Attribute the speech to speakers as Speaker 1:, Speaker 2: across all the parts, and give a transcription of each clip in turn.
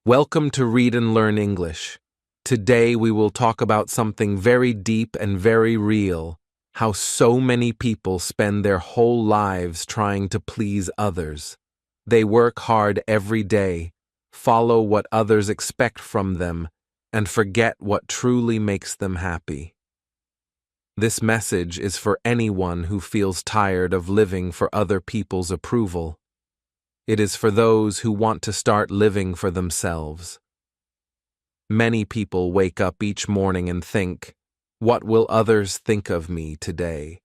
Speaker 1: Welcome to Read and Learn English. Today we will talk about something very deep and very real, how so many people spend their whole lives trying to please others. They work hard every day, follow what others expect from them, and forget what truly makes them happy. This message is for anyone who feels tired of living for other people's approval. It is for those who want to start living for themselves. Many people wake up each morning and think, "What will others think of me today?"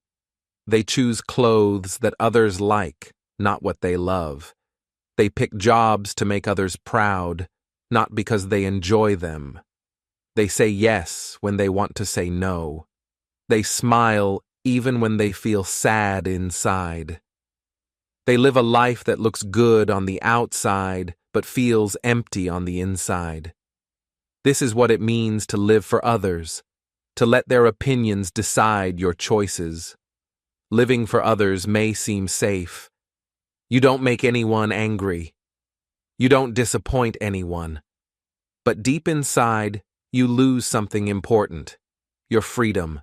Speaker 1: They choose clothes that others like, not what they love. They pick jobs to make others proud, not because they enjoy them. They say yes when they want to say no. They smile even when they feel sad inside. They live a life that looks good on the outside, but feels empty on the inside. This is what it means to live for others, to let their opinions decide your choices. Living for others may seem safe. You don't make anyone angry. You don't disappoint anyone. But deep inside, you lose something important: your freedom.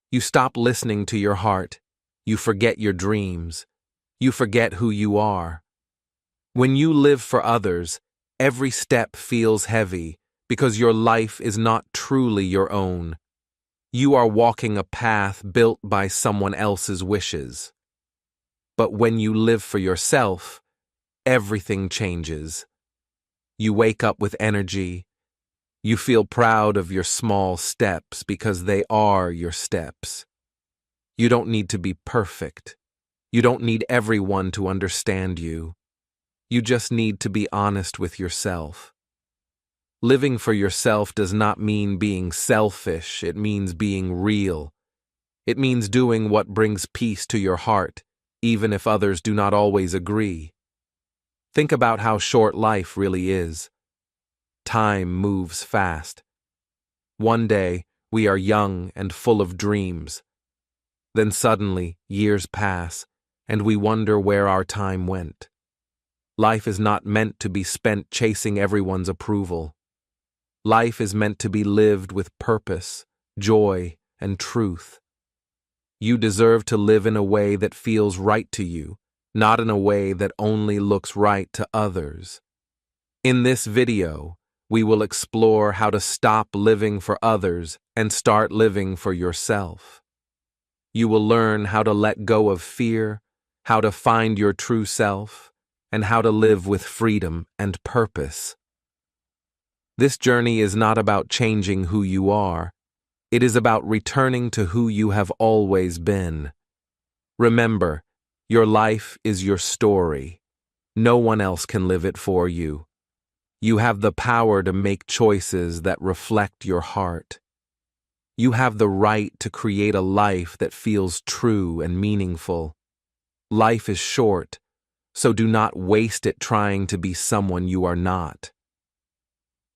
Speaker 1: You stop listening to your heart. You forget your dreams. You forget who you are. When you live for others, every step feels heavy because your life is not truly your own. You are walking a path built by someone else's wishes. But when you live for yourself, everything changes. You wake up with energy. You feel proud of your small steps because they are your steps. You don't need to be perfect. You don't need everyone to understand you. You just need to be honest with yourself. Living for yourself does not mean being selfish, it means being real. It means doing what brings peace to your heart, even if others do not always agree. Think about how short life really is. Time moves fast. One day, we are young and full of dreams. Then suddenly, years pass, and we wonder where our time went. Life is not meant to be spent chasing everyone's approval. Life is meant to be lived with purpose, joy, and truth. You deserve to live in a way that feels right to you, not in a way that only looks right to others. In this video, we will explore how to stop living for others and start living for yourself. You will learn how to let go of fear, how to find your true self, and how to live with freedom and purpose. This journey is not about changing who you are. It is about returning to who you have always been. Remember, your life is your story. No one else can live it for you. You have the power to make choices that reflect your heart. You have the right to create a life that feels true and meaningful. Life is short, so do not waste it trying to be someone you are not.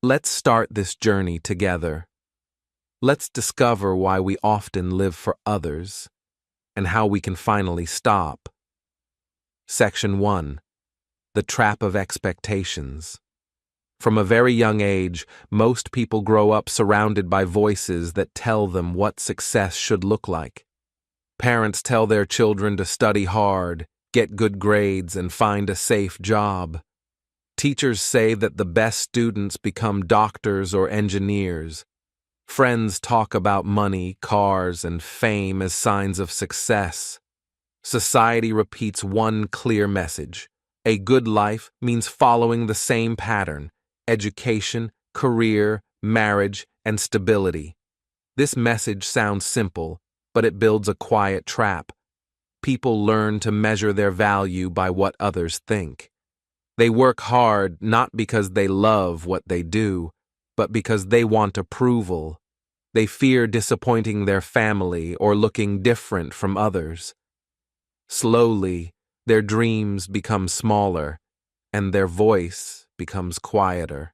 Speaker 1: Let's start this journey together. Let's discover why we often live for others and how we can finally stop. Section 1. The Trap of Expectations. From a very young age, most people grow up surrounded by voices that tell them what success should look like. Parents tell their children to study hard, get good grades, and find a safe job. Teachers say that the best students become doctors or engineers. Friends talk about money, cars, and fame as signs of success. Society repeats one clear message: a good life means following the same pattern: education, career, marriage, and stability. This message sounds simple, but it builds a quiet trap. People learn to measure their value by what others think. They work hard not because they love what they do, but because they want approval. They fear disappointing their family or looking different from others. Slowly, their dreams become smaller, and their voice becomes quieter.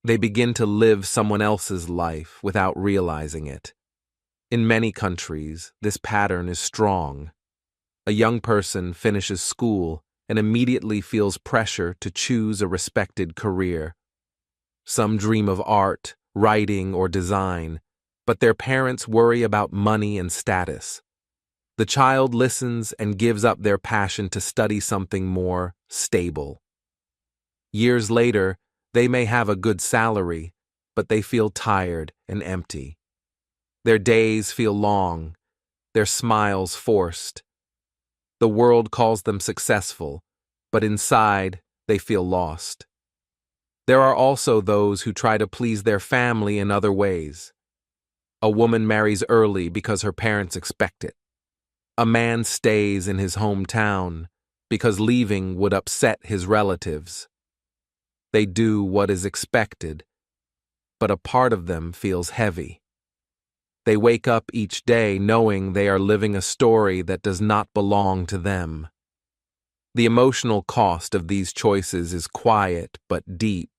Speaker 1: They begin to live someone else's life without realizing it. In many countries, this pattern is strong. A young person finishes school and immediately feels pressure to choose a respected career. Some dream of art, writing, or design, but their parents worry about money and status. The child listens and gives up their passion to study something more stable. Years later, they may have a good salary, but they feel tired and empty. Their days feel long, their smiles forced. The world calls them successful, but inside, they feel lost. There are also those who try to please their family in other ways. A woman marries early because her parents expect it. A man stays in his hometown because leaving would upset his relatives. They do what is expected, but a part of them feels heavy. They wake up each day knowing they are living a story that does not belong to them. The emotional cost of these choices is quiet but deep.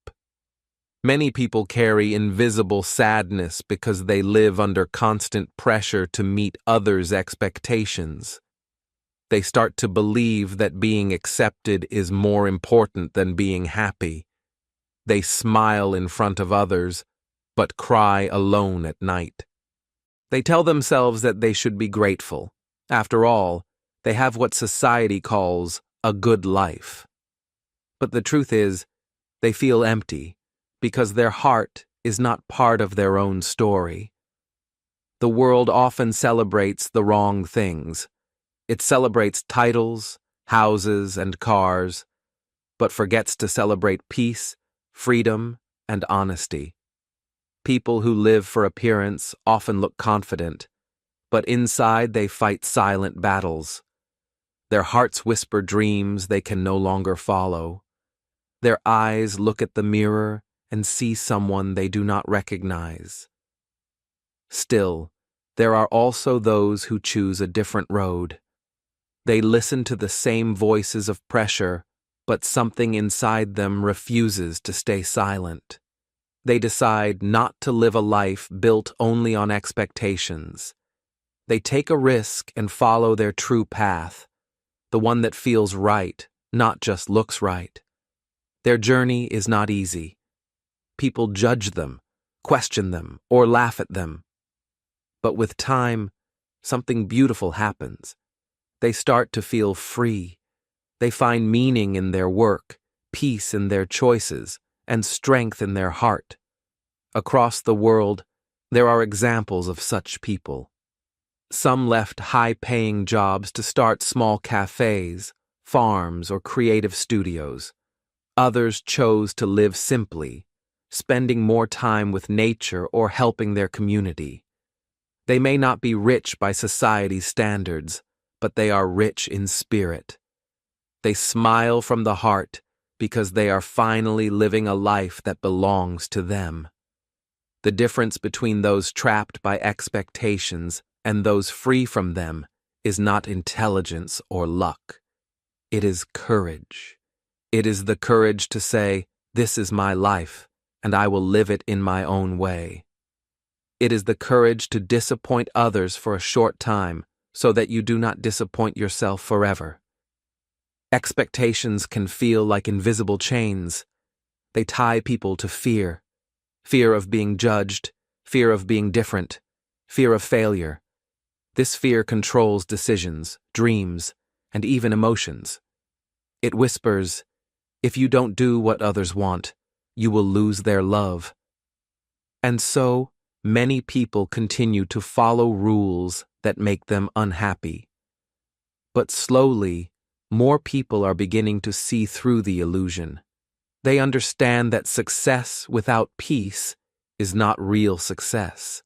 Speaker 1: Many people carry invisible sadness because they live under constant pressure to meet others' expectations. They start to believe that being accepted is more important than being happy. They smile in front of others, but cry alone at night. They tell themselves that they should be grateful. After all, they have what society calls a good life. But the truth is, they feel empty because their heart is not part of their own story. The world often celebrates the wrong things. It celebrates titles, houses, and cars, but forgets to celebrate peace, freedom, and honesty. People who live for appearance often look confident, but inside they fight silent battles. Their hearts whisper dreams they can no longer follow. Their eyes look at the mirror and see someone they do not recognize. Still, there are also those who choose a different road. They listen to the same voices of pressure, but something inside them refuses to stay silent. They decide not to live a life built only on expectations. They take a risk and follow their true path, the one that feels right, not just looks right. Their journey is not easy. People judge them, question them, or laugh at them. But with time, something beautiful happens. They start to feel free. They find meaning in their work, peace in their choices, and strength in their heart. Across the world, there are examples of such people. Some left high-paying jobs to start small cafes, farms, or creative studios. Others chose to live simply, spending more time with nature or helping their community. They may not be rich by society's standards, but they are rich in spirit. They smile from the heart because they are finally living a life that belongs to them. The difference between those trapped by expectations and those free from them is not intelligence or luck. It is courage. It is the courage to say, "This is my life, and I will live it in my own way." It is the courage to disappoint others for a short time so that you do not disappoint yourself forever. Expectations can feel like invisible chains. They tie people to fear. Fear of being judged, fear of being different, fear of failure. This fear controls decisions, dreams, and even emotions. It whispers, "If you don't do what others want, you will lose their love." And so, many people continue to follow rules that make them unhappy. But slowly, more people are beginning to see through the illusion. They understand that success without peace is not real success.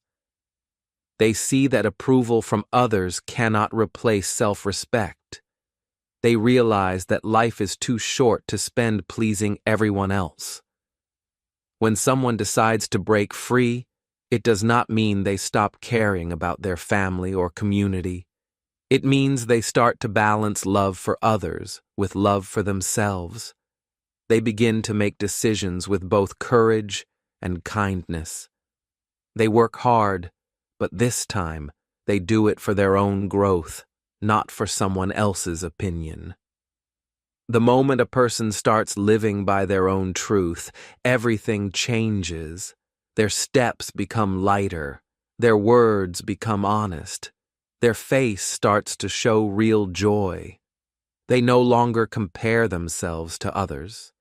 Speaker 1: They see that approval from others cannot replace self-respect. They realize that life is too short to spend pleasing everyone else. When someone decides to break free, it does not mean they stop caring about their family or community. It means they start to balance love for others with love for themselves. They begin to make decisions with both courage and kindness. They work hard, but this time they do it for their own growth, not for someone else's opinion. The moment a person starts living by their own truth, everything changes. Their steps become lighter. Their words become honest. Their face starts to show real joy. They no longer compare themselves to others.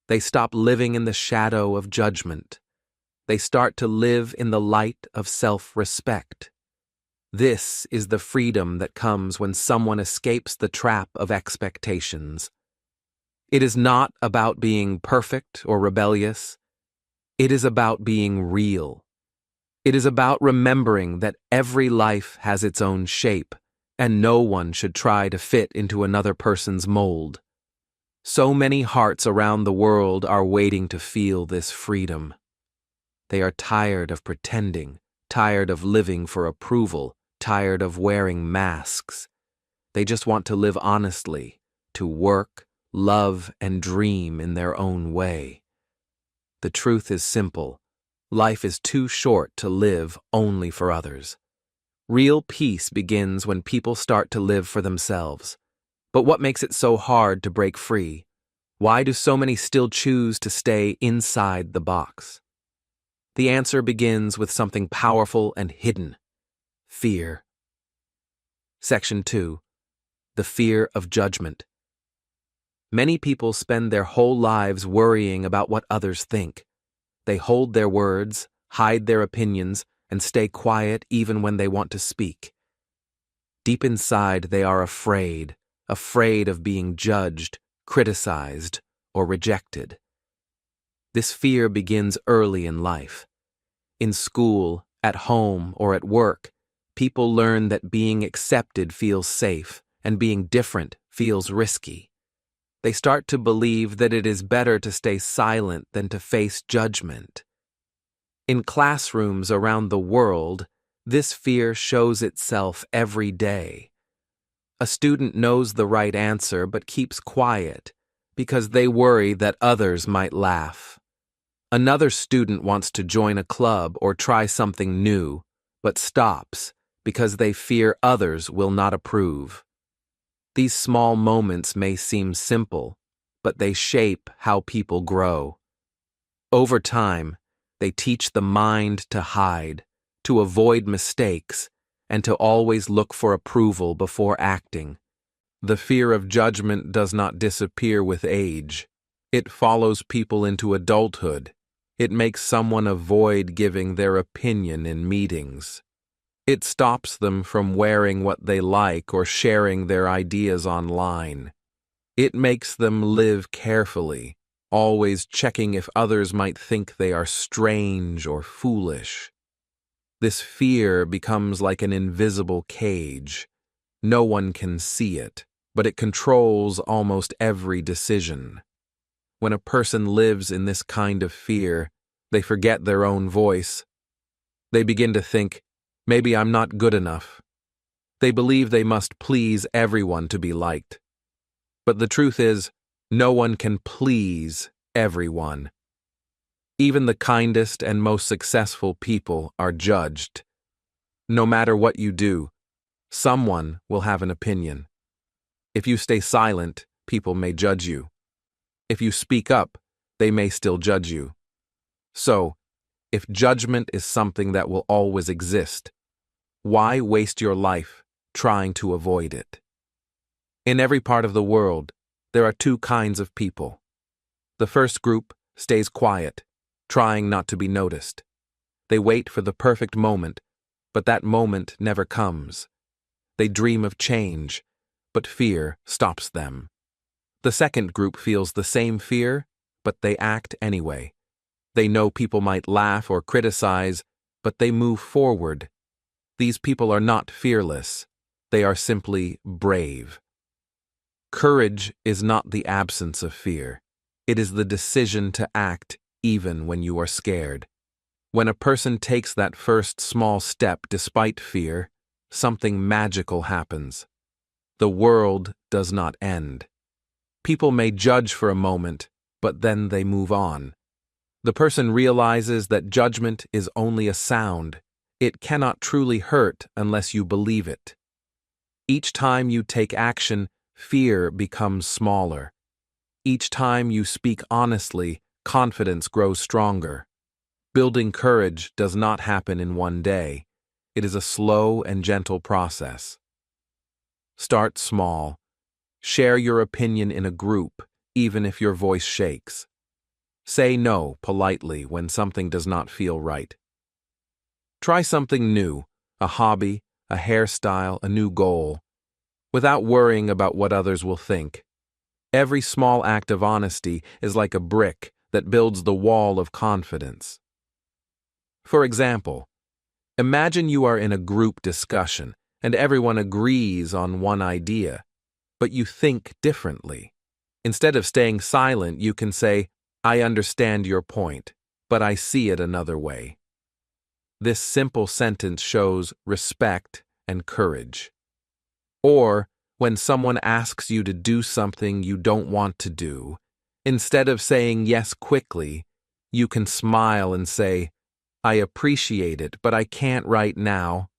Speaker 1: They stop living in the shadow of judgment. They start to live in the light of self-respect. This is the freedom that comes when someone escapes the trap of expectations. It is not about being perfect or rebellious. It is about being real. It is about remembering that every life has its own shape, and no one should try to fit into another person's mold. So many hearts around the world are waiting to feel this freedom. They are tired of pretending, tired of living for approval, tired of wearing masks. They just want to live honestly, to work, love, and dream in their own way. The truth is simple. Life is too short to live only for others. Real peace begins when people start to live for themselves. But what makes it so hard to break free? Why do so many still choose to stay inside the box? The answer begins with something powerful and hidden: fear. Section 2. The fear of judgment. Many people spend their whole lives worrying about what others think. They hold their words, hide their opinions, and stay quiet even when they want to speak. Deep inside, they are afraid of being judged, criticized, or rejected. This fear begins early in life. In school, at home, or at work, people learn that being accepted feels safe and being different feels risky. They start to believe that it is better to stay silent than to face judgment. In classrooms around the world, this fear shows itself every day. A student knows the right answer but keeps quiet because they worry that others might laugh. Another student wants to join a club or try something new, but stops because they fear others will not approve. These small moments may seem simple, but they shape how people grow. Over time, they teach the mind to hide, to avoid mistakes, and to always look for approval before acting. The fear of judgment does not disappear with age. It follows people into adulthood. It makes someone avoid giving their opinion in meetings. It stops them from wearing what they like or sharing their ideas online. It makes them live carefully, always checking if others might think they are strange or foolish. This fear becomes like an invisible cage. No one can see it, but it controls almost every decision. When a person lives in this kind of fear, they forget their own voice. They begin to think, maybe I'm not good enough. They believe they must please everyone to be liked. But the truth is, no one can please everyone. Even the kindest and most successful people are judged. No matter what you do, someone will have an opinion. If you stay silent, people may judge you. If you speak up, they may still judge you. So, if judgment is something that will always exist, why waste your life trying to avoid it? In every part of the world, there are two kinds of people. The first group stays quiet, trying not to be noticed. They wait for the perfect moment, but that moment never comes. They dream of change, but fear stops them. The second group feels the same fear, but they act anyway. They know people might laugh or criticize, but they move forward. These people are not fearless. They are simply brave. Courage is not the absence of fear. It is the decision to act even when you are scared. When a person takes that first small step despite fear, something magical happens. The world does not end. People may judge for a moment, but then they move on. The person realizes that judgment is only a sound. It cannot truly hurt unless you believe it. Each time you take action, fear becomes smaller. Each time you speak honestly, confidence grows stronger. Building courage does not happen in one day. It is a slow and gentle process. Start small. Share your opinion in a group, even if your voice shakes. Say no politely when something does not feel right. Try something new, a hobby, a hairstyle, a new goal, without worrying about what others will think. Every small act of honesty is like a brick that builds the wall of confidence. For example, imagine you are in a group discussion and everyone agrees on one idea, but you think differently. Instead of staying silent, you can say, "I understand your point, but I see it another way." This simple sentence shows respect and courage. Or, when someone asks you to do something you don't want to do, instead of saying yes quickly, you can smile and say, "I appreciate it, but I can't right now."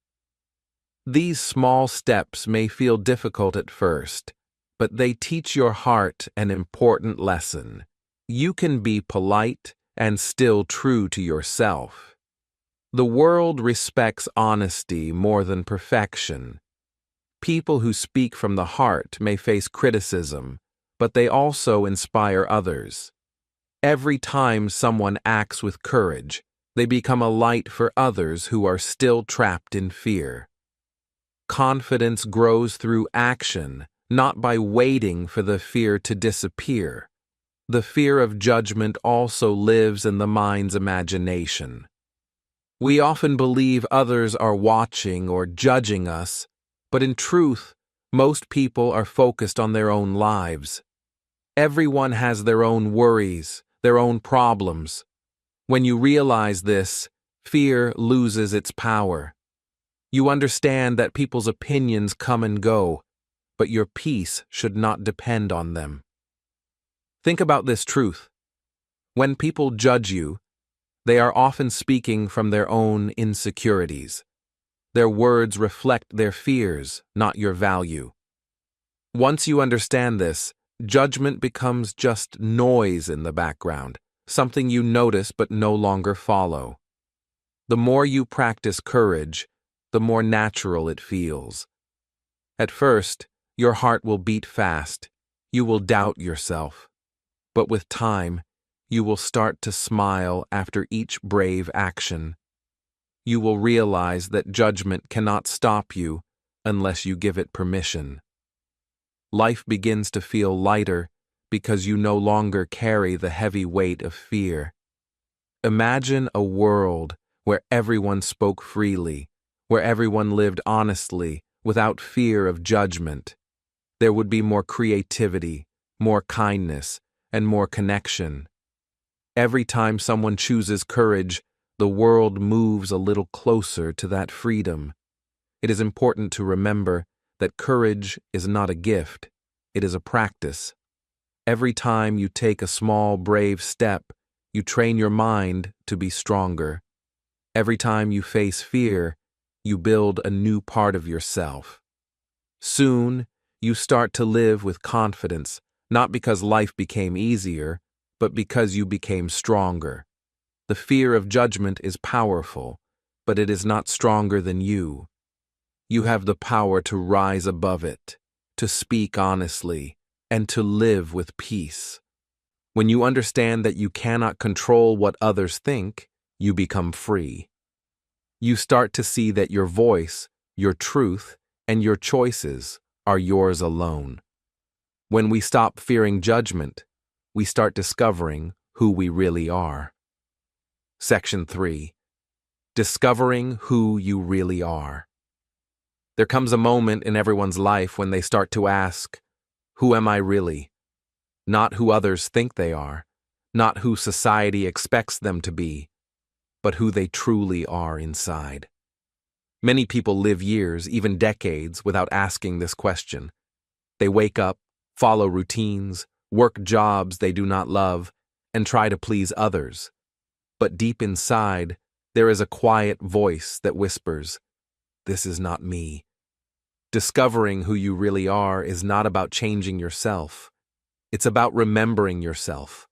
Speaker 1: These small steps may feel difficult at first, but they teach your heart an important lesson. You can be polite and still true to yourself. The world respects honesty more than perfection. People who speak from the heart may face criticism, but they also inspire others. Every time someone acts with courage, they become a light for others who are still trapped in fear. Confidence grows through action, not by waiting for the fear to disappear. The fear of judgment also lives in the mind's imagination. We often believe others are watching or judging us, but in truth, most people are focused on their own lives. Everyone has their own worries, their own problems. When you realize this, fear loses its power. You understand that people's opinions come and go, but your peace should not depend on them. Think about this truth. When people judge you, they are often speaking from their own insecurities. Their words reflect their fears, not your value. Once you understand this, judgment becomes just noise in the background, something you notice but no longer follow. The more you practice courage, the more natural it feels. At first, your heart will beat fast. You will doubt yourself. But with time, you will start to smile after each brave action. You will realize that judgment cannot stop you unless you give it permission. Life begins to feel lighter because you no longer carry the heavy weight of fear. Imagine a world where everyone spoke freely, where everyone lived honestly, without fear of judgment. There would be more creativity, more kindness, and more connection. Every time someone chooses courage, the world moves a little closer to that freedom. It is important to remember that courage is not a gift, it is a practice. Every time you take a small, brave step, you train your mind to be stronger. Every time you face fear, you build a new part of yourself. Soon, you start to live with confidence, not because life became easier, but because you became stronger. The fear of judgment is powerful, but it is not stronger than you. You have the power to rise above it, to speak honestly, and to live with peace. When you understand that you cannot control what others think, you become free. You start to see that your voice, your truth, and your choices are yours alone. When we stop fearing judgment, we start discovering who we really are. Section 3. Discovering who you really are. There comes a moment in everyone's life when they start to ask, who am I really? Not who others think they are, not who society expects them to be, but who they truly are inside. Many people live years, even decades, without asking this question. They wake up, follow routines, work jobs they do not love, and try to please others. But deep inside, there is a quiet voice that whispers, "This is not me." Discovering who you really are is not about changing yourself. It's about remembering yourself,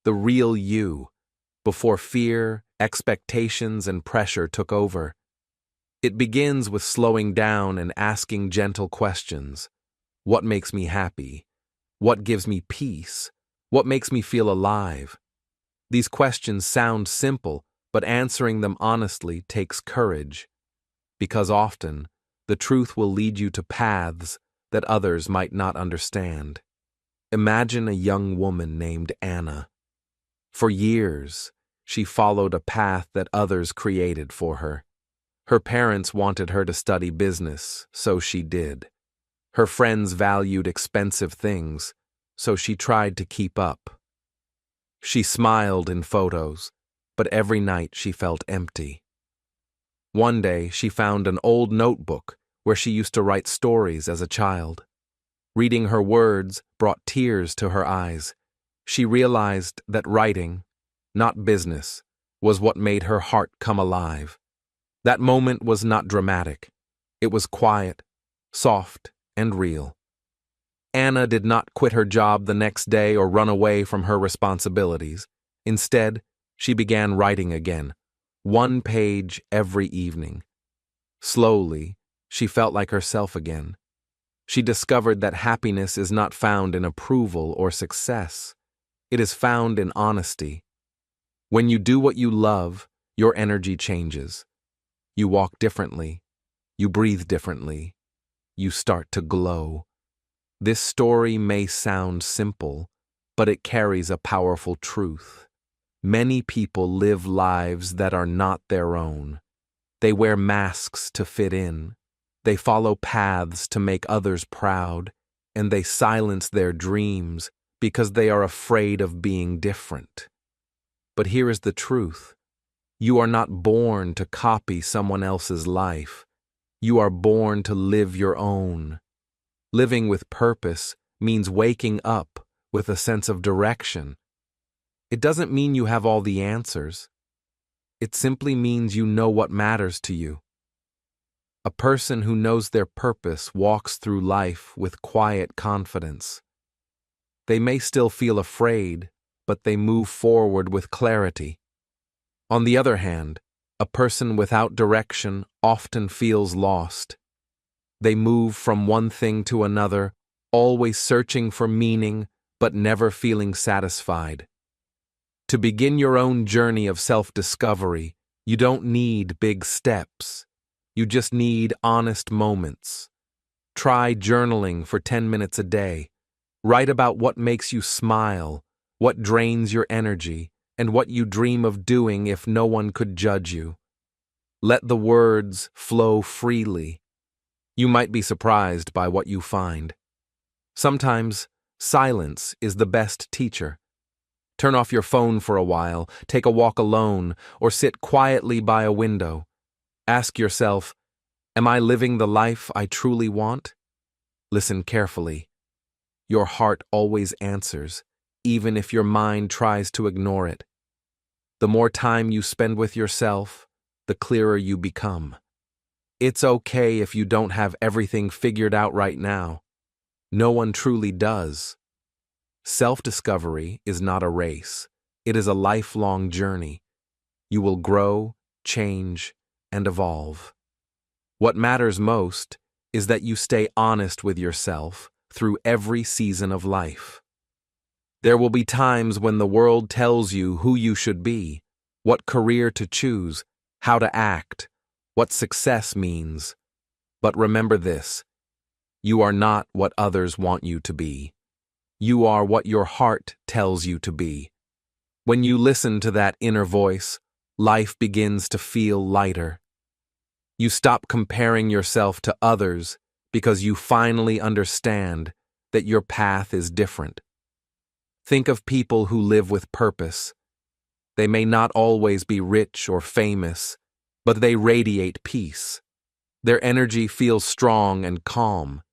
Speaker 1: the real you, before fear, expectations, and pressure took over. It begins with slowing down and asking gentle questions. What makes me happy? What gives me peace? What makes me feel alive? These questions sound simple, but answering them honestly takes courage, because often the truth will lead you to paths that others might not understand. Imagine a young woman named Anna. For years, she followed a path that others created for her. Her parents wanted her to study business, so she did. Her friends valued expensive things, so she tried to keep up. She smiled in photos, but every night she felt empty. One day, she found an old notebook where she used to write stories as a child. Reading her words brought tears to her eyes. She realized that writing, not business, was what made her heart come alive. That moment was not dramatic. It was quiet, soft, and real. Anna did not quit her job the next day or run away from her responsibilities. Instead, she began writing again, one page every evening. Slowly, she felt like herself again. She discovered that happiness is not found in approval or success. It is found in honesty. When you do what you love, your energy changes. You walk differently. You breathe differently. You start to glow. This story may sound simple, but it carries a powerful truth. Many people live lives that are not their own. They wear masks to fit in. They follow paths to make others proud, and they silence their dreams because they are afraid of being different. But here is the truth. You are not born to copy someone else's life. You are born to live your own. Living with purpose means waking up with a sense of direction. It doesn't mean you have all the answers. It simply means you know what matters to you. A person who knows their purpose walks through life with quiet confidence. They may still feel afraid, but they move forward with clarity. On the other hand, a person without direction often feels lost. They move from one thing to another, always searching for meaning, but never feeling satisfied. To begin your own journey of self-discovery, you don't need big steps. You just need honest moments. Try journaling for 10 minutes a day. Write about what makes you smile, what drains your energy, and what you dream of doing if no one could judge you. Let the words flow freely. You might be surprised by what you find. Sometimes, silence is the best teacher. Turn off your phone for a while, take a walk alone, or sit quietly by a window. Ask yourself, am I living the life I truly want? Listen carefully. Your heart always answers, even if your mind tries to ignore it. The more time you spend with yourself, the clearer you become. It's okay if you don't have everything figured out right now. No one truly does. Self-discovery is not a race. It is a lifelong journey. You will grow, change, and evolve. What matters most is that you stay honest with yourself through every season of life. There will be times when the world tells you who you should be, what career to choose, how to act, what success means. But remember this: you are not what others want you to be. You are what your heart tells you to be. When you listen to that inner voice, life begins to feel lighter. You stop comparing yourself to others because you finally understand that your path is different. Think of people who live with purpose. They may not always be rich or famous, but they radiate peace. Their energy feels strong and calm.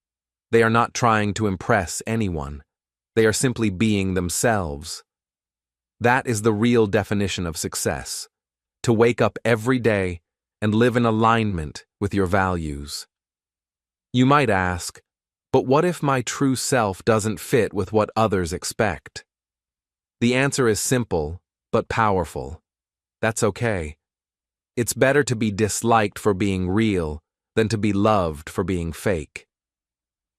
Speaker 1: They are not trying to impress anyone. They are simply being themselves. That is the real definition of success: to wake up every day and live in alignment with your values. You might ask, but what if my true self doesn't fit with what others expect? The answer is simple, but powerful. That's okay. It's better to be disliked for being real than to be loved for being fake.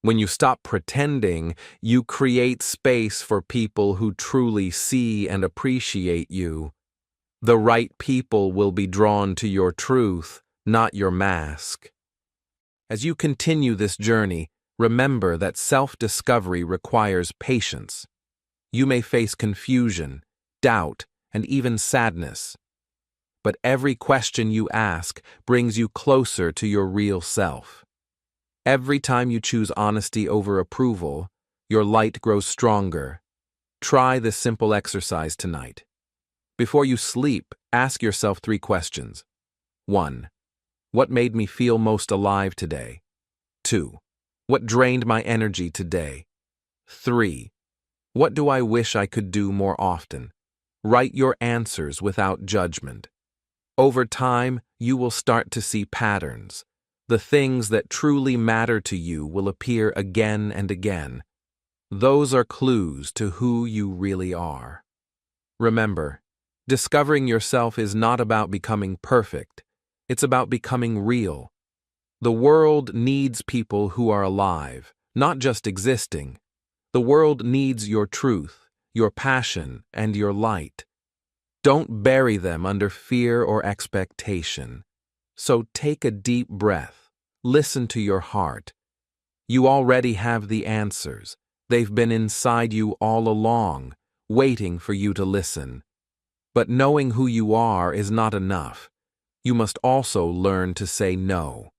Speaker 1: When you stop pretending, you create space for people who truly see and appreciate you. The right people will be drawn to your truth, not your mask. As you continue this journey, remember that self-discovery requires patience. You may face confusion, doubt, and even sadness. But every question you ask brings you closer to your real self. Every time you choose honesty over approval, your light grows stronger. Try this simple exercise tonight. Before you sleep, ask yourself 3 questions. 1. What made me feel most alive today? 2. What drained my energy today? 3. What do I wish I could do more often? Write your answers without judgment. Over time, you will start to see patterns. The things that truly matter to you will appear again and again. Those are clues to who you really are. Remember, discovering yourself is not about becoming perfect. It's about becoming real. The world needs people who are alive, not just existing. The world needs your truth, your passion, and your light. Don't bury them under fear or expectation. So take a deep breath. Listen to your heart. You already have the answers. They've been inside you all along, waiting for you to listen. But knowing who you are is not enough. You must also learn to say no.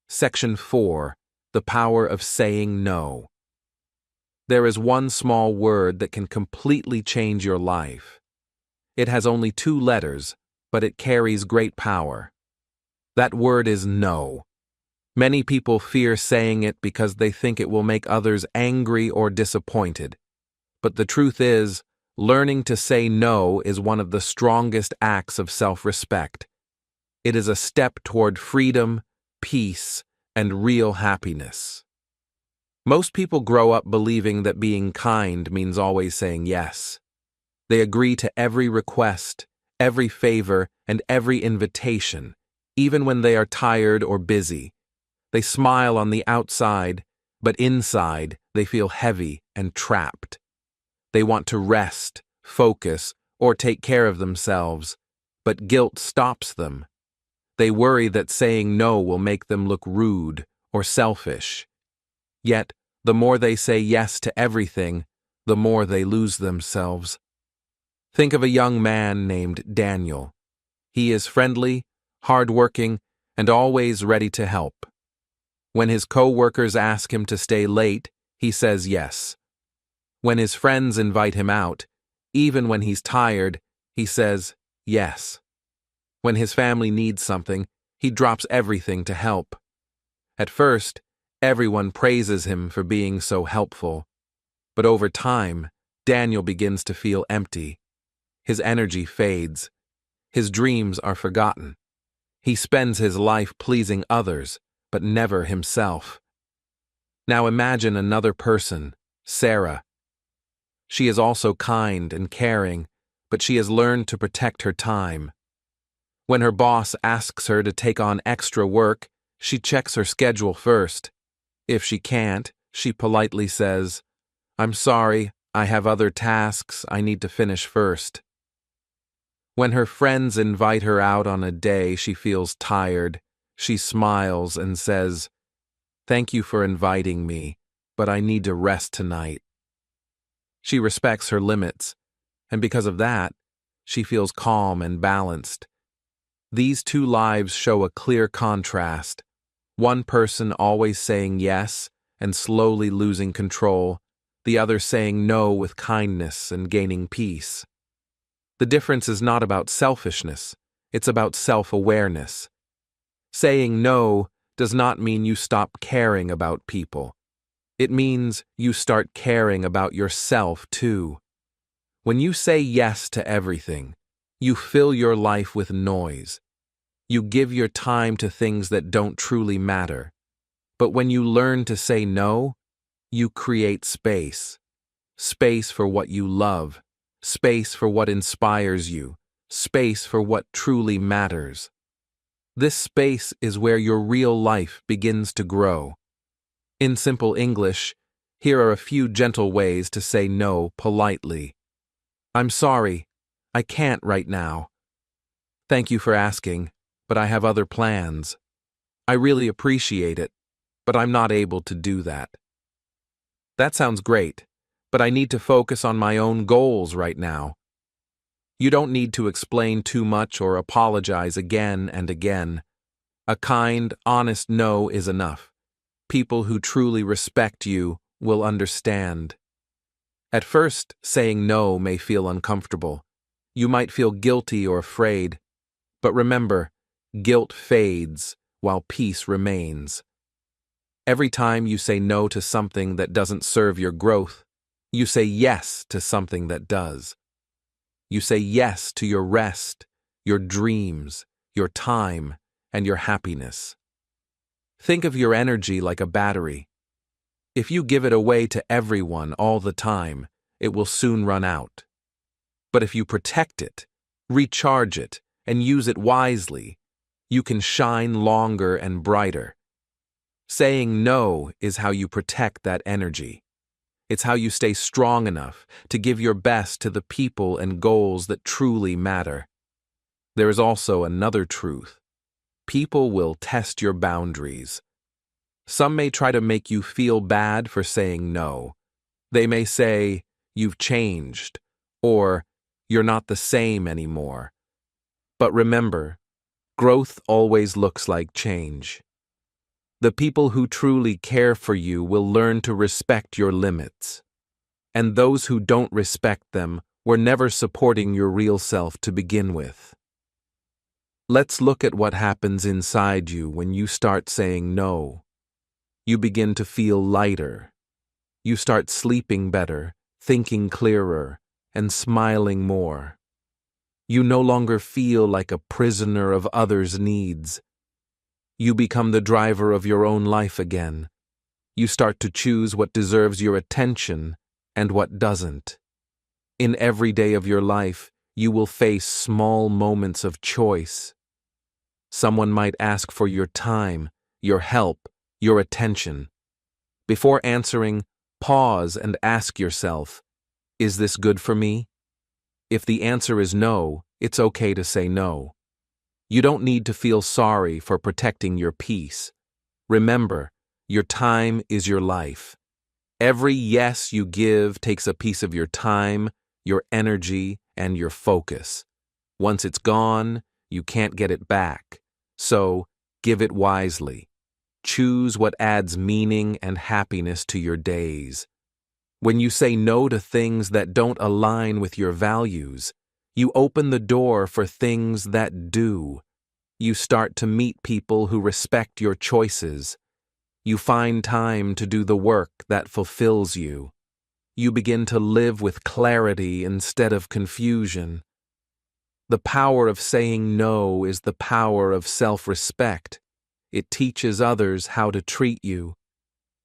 Speaker 1: Section 4. The power of saying no. There is one small word that can completely change your life. It has only 2 letters, but it carries great power. That word is no. Many people fear saying it because they think it will make others angry or disappointed. But the truth is, learning to say no is one of the strongest acts of self-respect. It is a step toward freedom, peace, and real happiness. Most people grow up believing that being kind means always saying yes. They agree to every request, every favor, and every invitation, even when they are tired or busy. They smile on the outside, but inside they feel heavy and trapped. They want to rest, focus, or take care of themselves, but guilt stops them. They worry that saying no will make them look rude or selfish. Yet, the more they say yes to everything, the more they lose themselves. Think of a young man named Daniel. He is friendly, hardworking, and always ready to help. When his co-workers ask him to stay late, he says yes. When his friends invite him out, even when he's tired, he says yes. When his family needs something, he drops everything to help. At first, everyone praises him for being so helpful. But over time, Daniel begins to feel empty. His energy fades. His dreams are forgotten. He spends his life pleasing others, but never himself. Now imagine another person, Sarah. She is also kind and caring, but she has learned to protect her time. When her boss asks her to take on extra work, she checks her schedule first. If she can't, she politely says, "I'm sorry, I have other tasks I need to finish first." When her friends invite her out on a day she feels tired, she smiles and says, "Thank you for inviting me, but I need to rest tonight." She respects her limits, and because of that, she feels calm and balanced. These 2 lives show a clear contrast. One person always saying yes and slowly losing control, the other saying no with kindness and gaining peace. The difference is not about selfishness, it's about self-awareness. Saying no does not mean you stop caring about people. It means you start caring about yourself too. When you say yes to everything, you fill your life with noise. You give your time to things that don't truly matter. But when you learn to say no, you create space. Space for what you love, space for what inspires you, space for what truly matters. This space is where your real life begins to grow. In simple English, here are a few gentle ways to say no politely. I'm sorry, I can't right now. Thank you for asking, but I have other plans. I really appreciate it, but I'm not able to do that. That sounds great, but I need to focus on my own goals right now. You don't need to explain too much or apologize again and again. A kind, honest no is enough. People who truly respect you will understand. At first, saying no may feel uncomfortable. You might feel guilty or afraid. But remember, guilt fades while peace remains. Every time you say no to something that doesn't serve your growth, you say yes to something that does. You say yes to your rest, your dreams, your time, and your happiness. Think of your energy like a battery. If you give it away to everyone all the time, it will soon run out. But if you protect it, recharge it, and use it wisely, you can shine longer and brighter. Saying no is how you protect that energy. It's how you stay strong enough to give your best to the people and goals that truly matter. There is also another truth. People will test your boundaries. Some may try to make you feel bad for saying no. They may say, "You've changed," or "You're not the same anymore." But remember, growth always looks like change. The people who truly care for you will learn to respect your limits. And those who don't respect them were never supporting your real self to begin with. Let's look at what happens inside you when you start saying no. You begin to feel lighter. You start sleeping better, thinking clearer, and smiling more. You no longer feel like a prisoner of others' needs. You become the driver of your own life again. You start to choose what deserves your attention and what doesn't. In every day of your life, you will face small moments of choice. Someone might ask for your time, your help, your attention. Before answering, pause and ask yourself, is this good for me? If the answer is no, it's okay to say no. You don't need to feel sorry for protecting your peace. Remember, your time is your life. Every yes you give takes a piece of your time, your energy, and your focus. Once it's gone, you can't get it back. So, give it wisely. Choose what adds meaning and happiness to your days. When you say no to things that don't align with your values, you open the door for things that do. You start to meet people who respect your choices. You find time to do the work that fulfills you. You begin to live with clarity instead of confusion. The power of saying no is the power of self-respect. It teaches others how to treat you.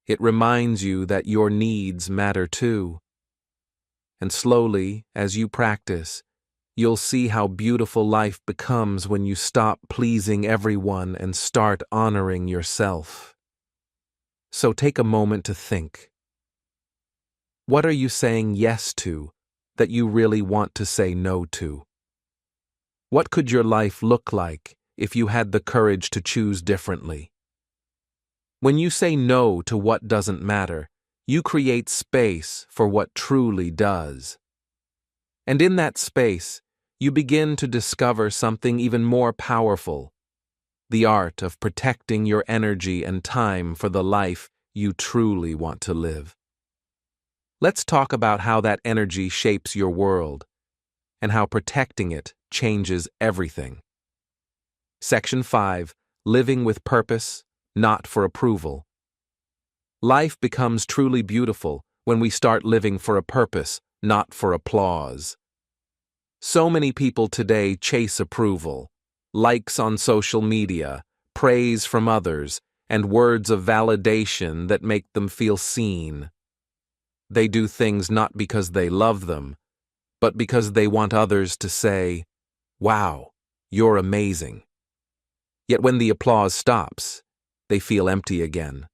Speaker 1: It reminds you that your needs matter too. And slowly, as you practice, you'll see how beautiful life becomes when you stop pleasing everyone and start honoring yourself. So take a moment to think. What are you saying yes to that you really want to say no to? What could your life look like if you had the courage to choose differently? When you say no to what doesn't matter, you create space for what truly does. And in that space, you begin to discover something even more powerful: the art of protecting your energy and time for the life you truly want to live. Let's talk about how that energy shapes your world and how protecting it changes everything. Section 5. Living with purpose, not for approval. Life becomes truly beautiful when we start living for a purpose, not for applause. So many people today chase approval, likes on social media, praise from others, and words of validation that make them feel seen. They do things not because they love them, but because they want others to say, "Wow, you're amazing." Yet when the applause stops, they feel empty again.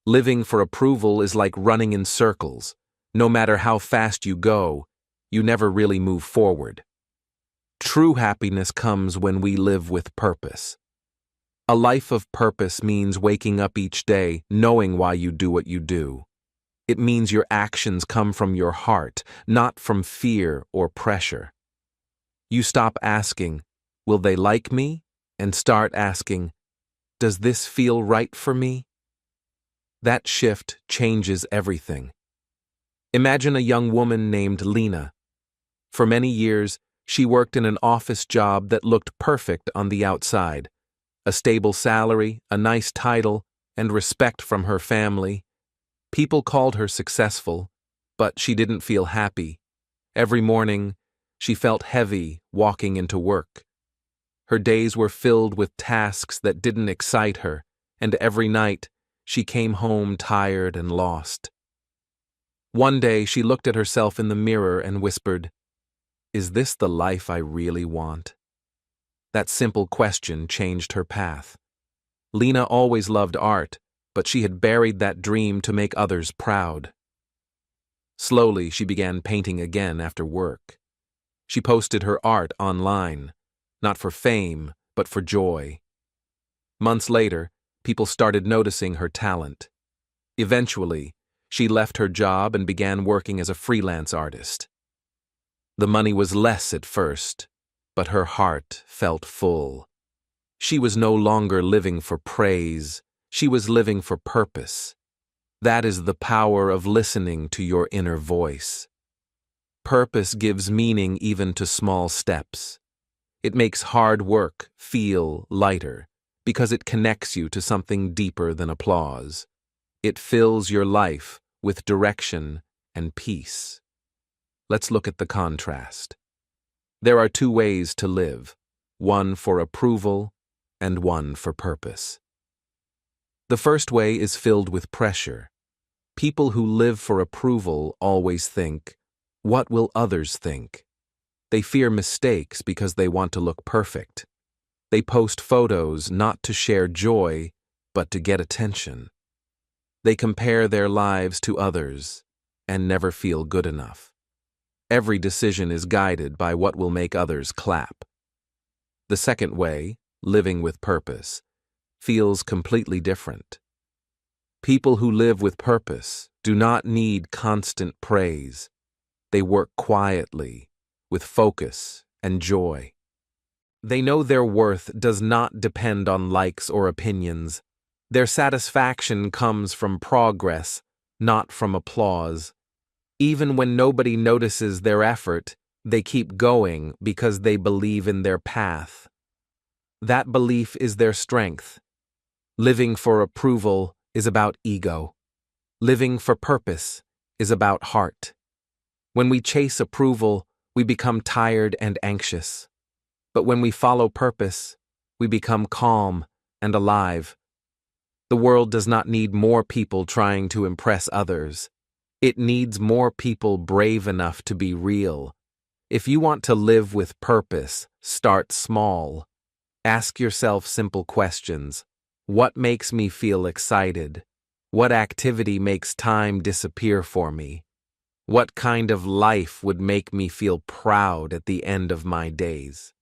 Speaker 1: Living for approval is like running in circles. No matter how fast you go, you never really move forward. True happiness comes when we live with purpose. A life of purpose means waking up each day knowing why you do what you do. It means your actions come from your heart, not from fear or pressure. You stop asking, "Will they like me?" and start asking, "Does this feel right for me?" That shift changes everything. Imagine a young woman named Lena. For many years, she worked in an office job that looked perfect on the outside. A stable salary, a nice title, and respect from her family. People called her successful, but she didn't feel happy. Every morning, she felt heavy walking into work. Her days were filled with tasks that didn't excite her, and every night, she came home tired and lost. One day, she looked at herself in the mirror and whispered, "Is this the life I really want?" That simple question changed her path. Lena always loved art, but she had buried that dream to make others proud. Slowly, she began painting again after work. She posted her art online, not for fame, but for joy. Months later, people started noticing her talent. Eventually, she left her job and began working as a freelance artist. The money was less at first, but her heart felt full. She was no longer living for praise, she was living for purpose. That is the power of listening to your inner voice. Purpose gives meaning even to small steps. It makes hard work feel lighter, because it connects you to something deeper than applause. It fills your life with direction and peace. Let's look at the contrast. There are two ways to live, one for approval and one for purpose. The first way is filled with pressure. People who live for approval always think, "What will others think?" They fear mistakes because they want to look perfect. They post photos not to share joy, but to get attention. They compare their lives to others and never feel good enough. Every decision is guided by what will make others clap. The second way, living with purpose, feels completely different. People who live with purpose do not need constant praise. They work quietly, with focus and joy. They know their worth does not depend on likes or opinions. Their satisfaction comes from progress, not from applause. Even when nobody notices their effort, they keep going because they believe in their path. That belief is their strength. Living for approval is about ego. Living for purpose is about heart. When we chase approval, we become tired and anxious. But when we follow purpose, we become calm and alive. The world does not need more people trying to impress others. It needs more people brave enough to be real. If you want to live with purpose, start small. Ask yourself simple questions. What makes me feel excited? What activity makes time disappear for me? What kind of life would make me feel proud at the end of my days?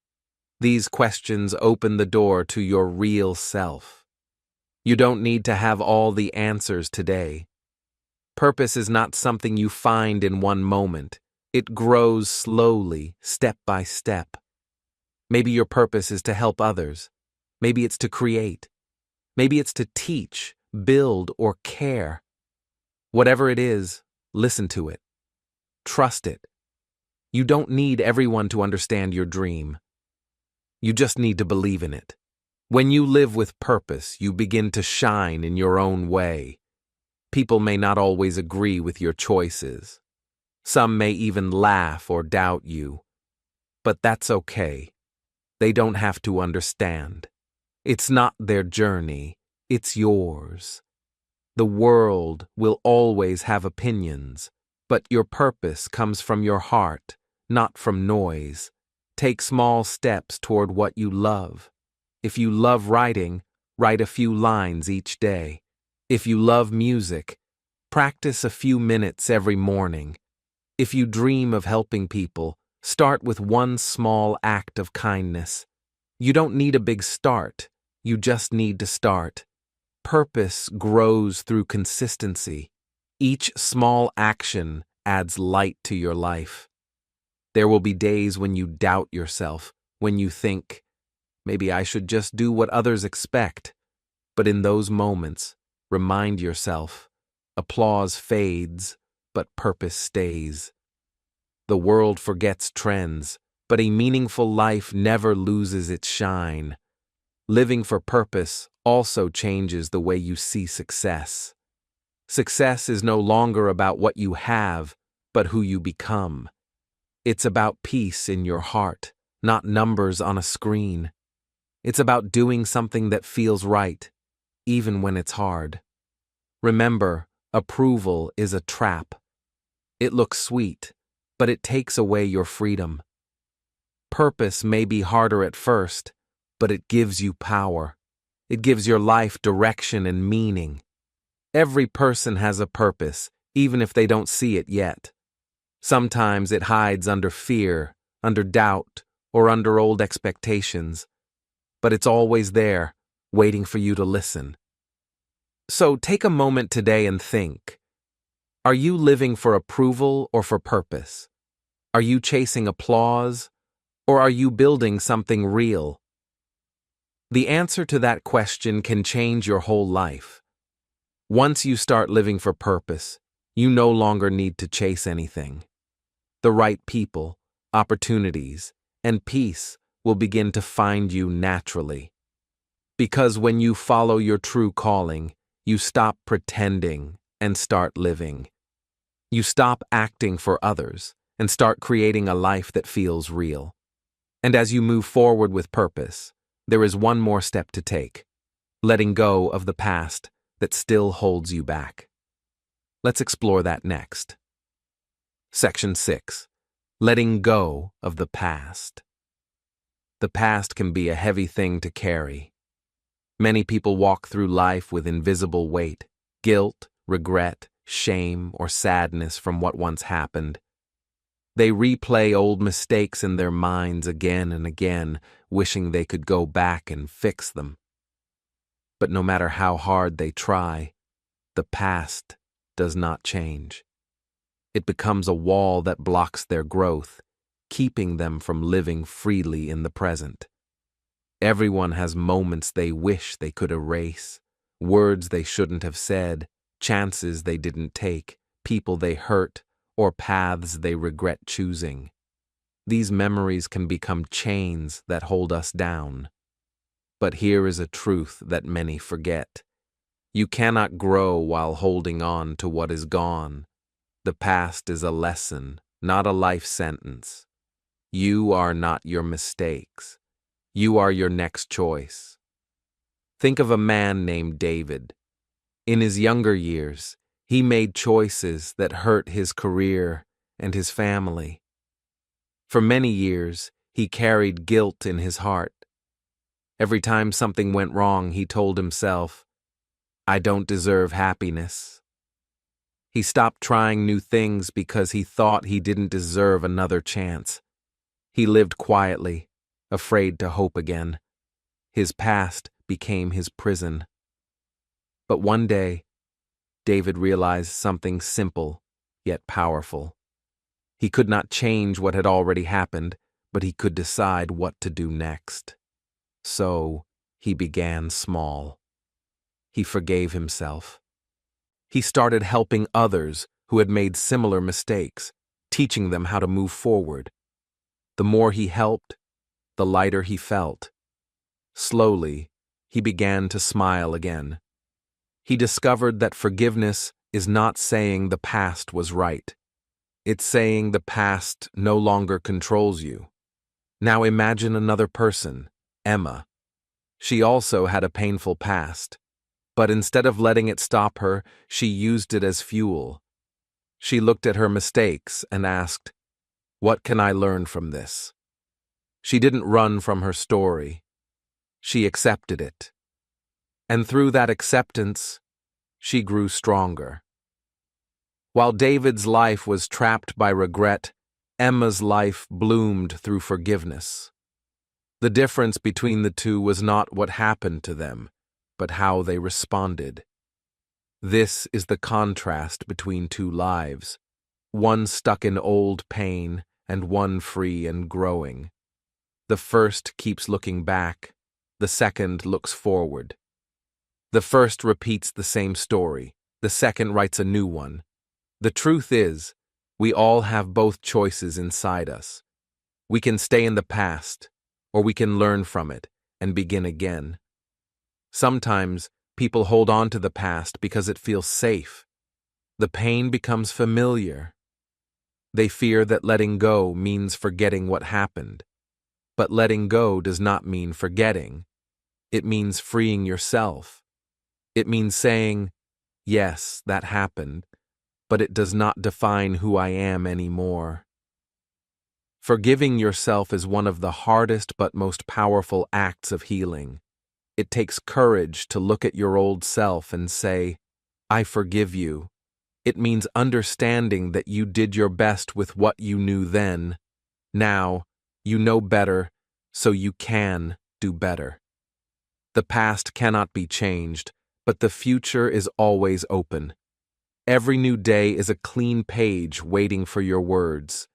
Speaker 1: These questions open the door to your real self. You don't need to have all the answers today. Purpose is not something you find in one moment. It grows slowly, step by step. Maybe your purpose is to help others. Maybe it's to create. Maybe it's to teach, build, or care. Whatever it is, listen to it. Trust it. You don't need everyone to understand your dream. You just need to believe in it. When you live with purpose, you begin to shine in your own way. People may not always agree with your choices. Some may even laugh or doubt you. But that's okay. They don't have to understand. It's not their journey. It's yours. The world will always have opinions, but your purpose comes from your heart, not from noise. Take small steps toward what you love. If you love writing, write a few lines each day. If you love music, practice a few minutes every morning. If you dream of helping people, start with one small act of kindness. You don't need a big start, you just need to start. Purpose grows through consistency. Each small action adds light to your life. There will be days when you doubt yourself, when you think, maybe I should just do what others expect. But in those moments, remind yourself, applause fades, but purpose stays. The world forgets trends, but a meaningful life never loses its shine. Living for purpose also changes the way you see success. Success is no longer about what you have, but who you become. It's about peace in your heart, not numbers on a screen. It's about doing something that feels right, even when it's hard. Remember, approval is a trap. It looks sweet, but it takes away your freedom. Purpose may be harder at first, but it gives you power. It gives your life direction and meaning. Every person has a purpose, even if they don't see it yet. Sometimes it hides under fear, under doubt, or under old expectations. But it's always there, waiting for you to listen. So take a moment today and think. Are you living for approval or for purpose? Are you chasing applause, or are you building something real? The answer to that question can change your whole life. Once you start living for purpose, you no longer need to chase anything. The right people, opportunities, and peace will begin to find you naturally. Because when you follow your true calling, you stop pretending and start living. You stop acting for others and start creating a life that feels real. And as you move forward with purpose, there is one more step to take: letting go of the past that still holds you back. Let's explore that next. Section 6. Letting go of the past. The past can be a heavy thing to carry. Many people walk through life with invisible weight, guilt, regret, shame, or sadness from what once happened. They replay old mistakes in their minds again and again, wishing they could go back and fix them. But no matter how hard they try, the past does not change. It becomes a wall that blocks their growth, keeping them from living freely in the present. Everyone has moments they wish they could erase, words they shouldn't have said, chances they didn't take, people they hurt, or paths they regret choosing. These memories can become chains that hold us down. But here is a truth that many forget. You cannot grow while holding on to what is gone. The past is a lesson, not a life sentence. You are not your mistakes. You are your next choice. Think of a man named David. In his younger years, he made choices that hurt his career and his family. For many years, he carried guilt in his heart. Every time something went wrong, he told himself, "I don't deserve happiness." He stopped trying new things because he thought he didn't deserve another chance. He lived quietly, afraid to hope again. His past became his prison. But one day, David realized something simple, yet powerful. He could not change what had already happened, but he could decide what to do next. So, he began small. He forgave himself. He started helping others who had made similar mistakes, teaching them how to move forward. The more he helped, the lighter he felt. Slowly, he began to smile again. He discovered that forgiveness is not saying the past was right. It's saying the past no longer controls you. Now imagine another person, Emma. She also had a painful past. But instead of letting it stop her, she used it as fuel. She looked at her mistakes and asked, "What can I learn from this?" She didn't run from her story. She accepted it. And through that acceptance, she grew stronger. While David's life was trapped by regret, Emma's life bloomed through forgiveness. The difference between the two was not what happened to them, but how they responded. This is the contrast between two lives, one stuck in old pain and one free and growing. The first keeps looking back, the second looks forward. The first repeats the same story, the second writes a new one. The truth is, we all have both choices inside us. We can stay in the past, or we can learn from it and begin again. Sometimes people hold on to the past because it feels safe. The pain becomes familiar. They fear that letting go means forgetting what happened. But letting go does not mean forgetting. It means freeing yourself. It means saying, "Yes, that happened, but it does not define who I am anymore." Forgiving yourself is one of the hardest but most powerful acts of healing. It takes courage to look at your old self and say, "I forgive you." It means understanding that you did your best with what you knew then. Now, you know better, so you can do better. The past cannot be changed, but the future is always open. Every new day is a clean page waiting for your words.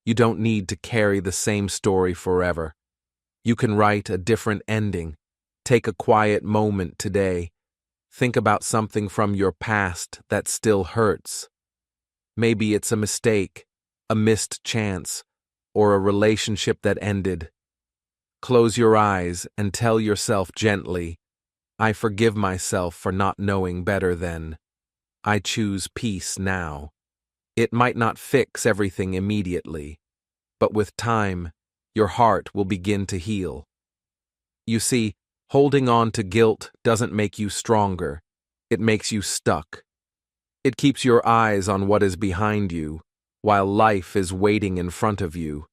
Speaker 1: You don't need to carry the same story forever. You can write a different ending. Take a quiet moment today. Think about something from your past that still hurts. Maybe it's a mistake, a missed chance, or a relationship that ended. Close your eyes and tell yourself gently, "I forgive myself for not knowing better then. I choose peace now." It might not fix everything immediately, but with time, your heart will begin to heal. You see, holding on to guilt doesn't make you stronger. It makes you stuck. It keeps your eyes on what is behind you, while life is waiting in front of you.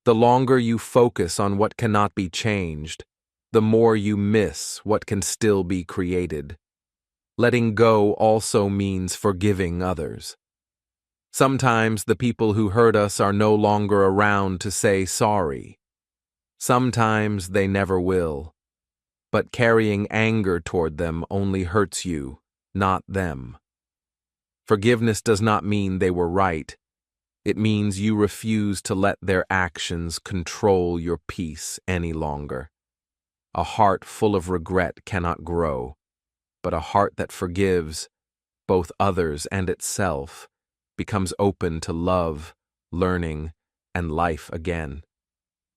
Speaker 1: The longer you focus on what cannot be changed, the more you miss what can still be created. Letting go also means forgiving others. Sometimes the people who hurt us are no longer around to say sorry. Sometimes they never will. But carrying anger toward them only hurts you, not them. Forgiveness does not mean they were right. It means you refuse to let their actions control your peace any longer. A heart full of regret cannot grow, but a heart that forgives, both others and itself, becomes open to love, learning, and life again.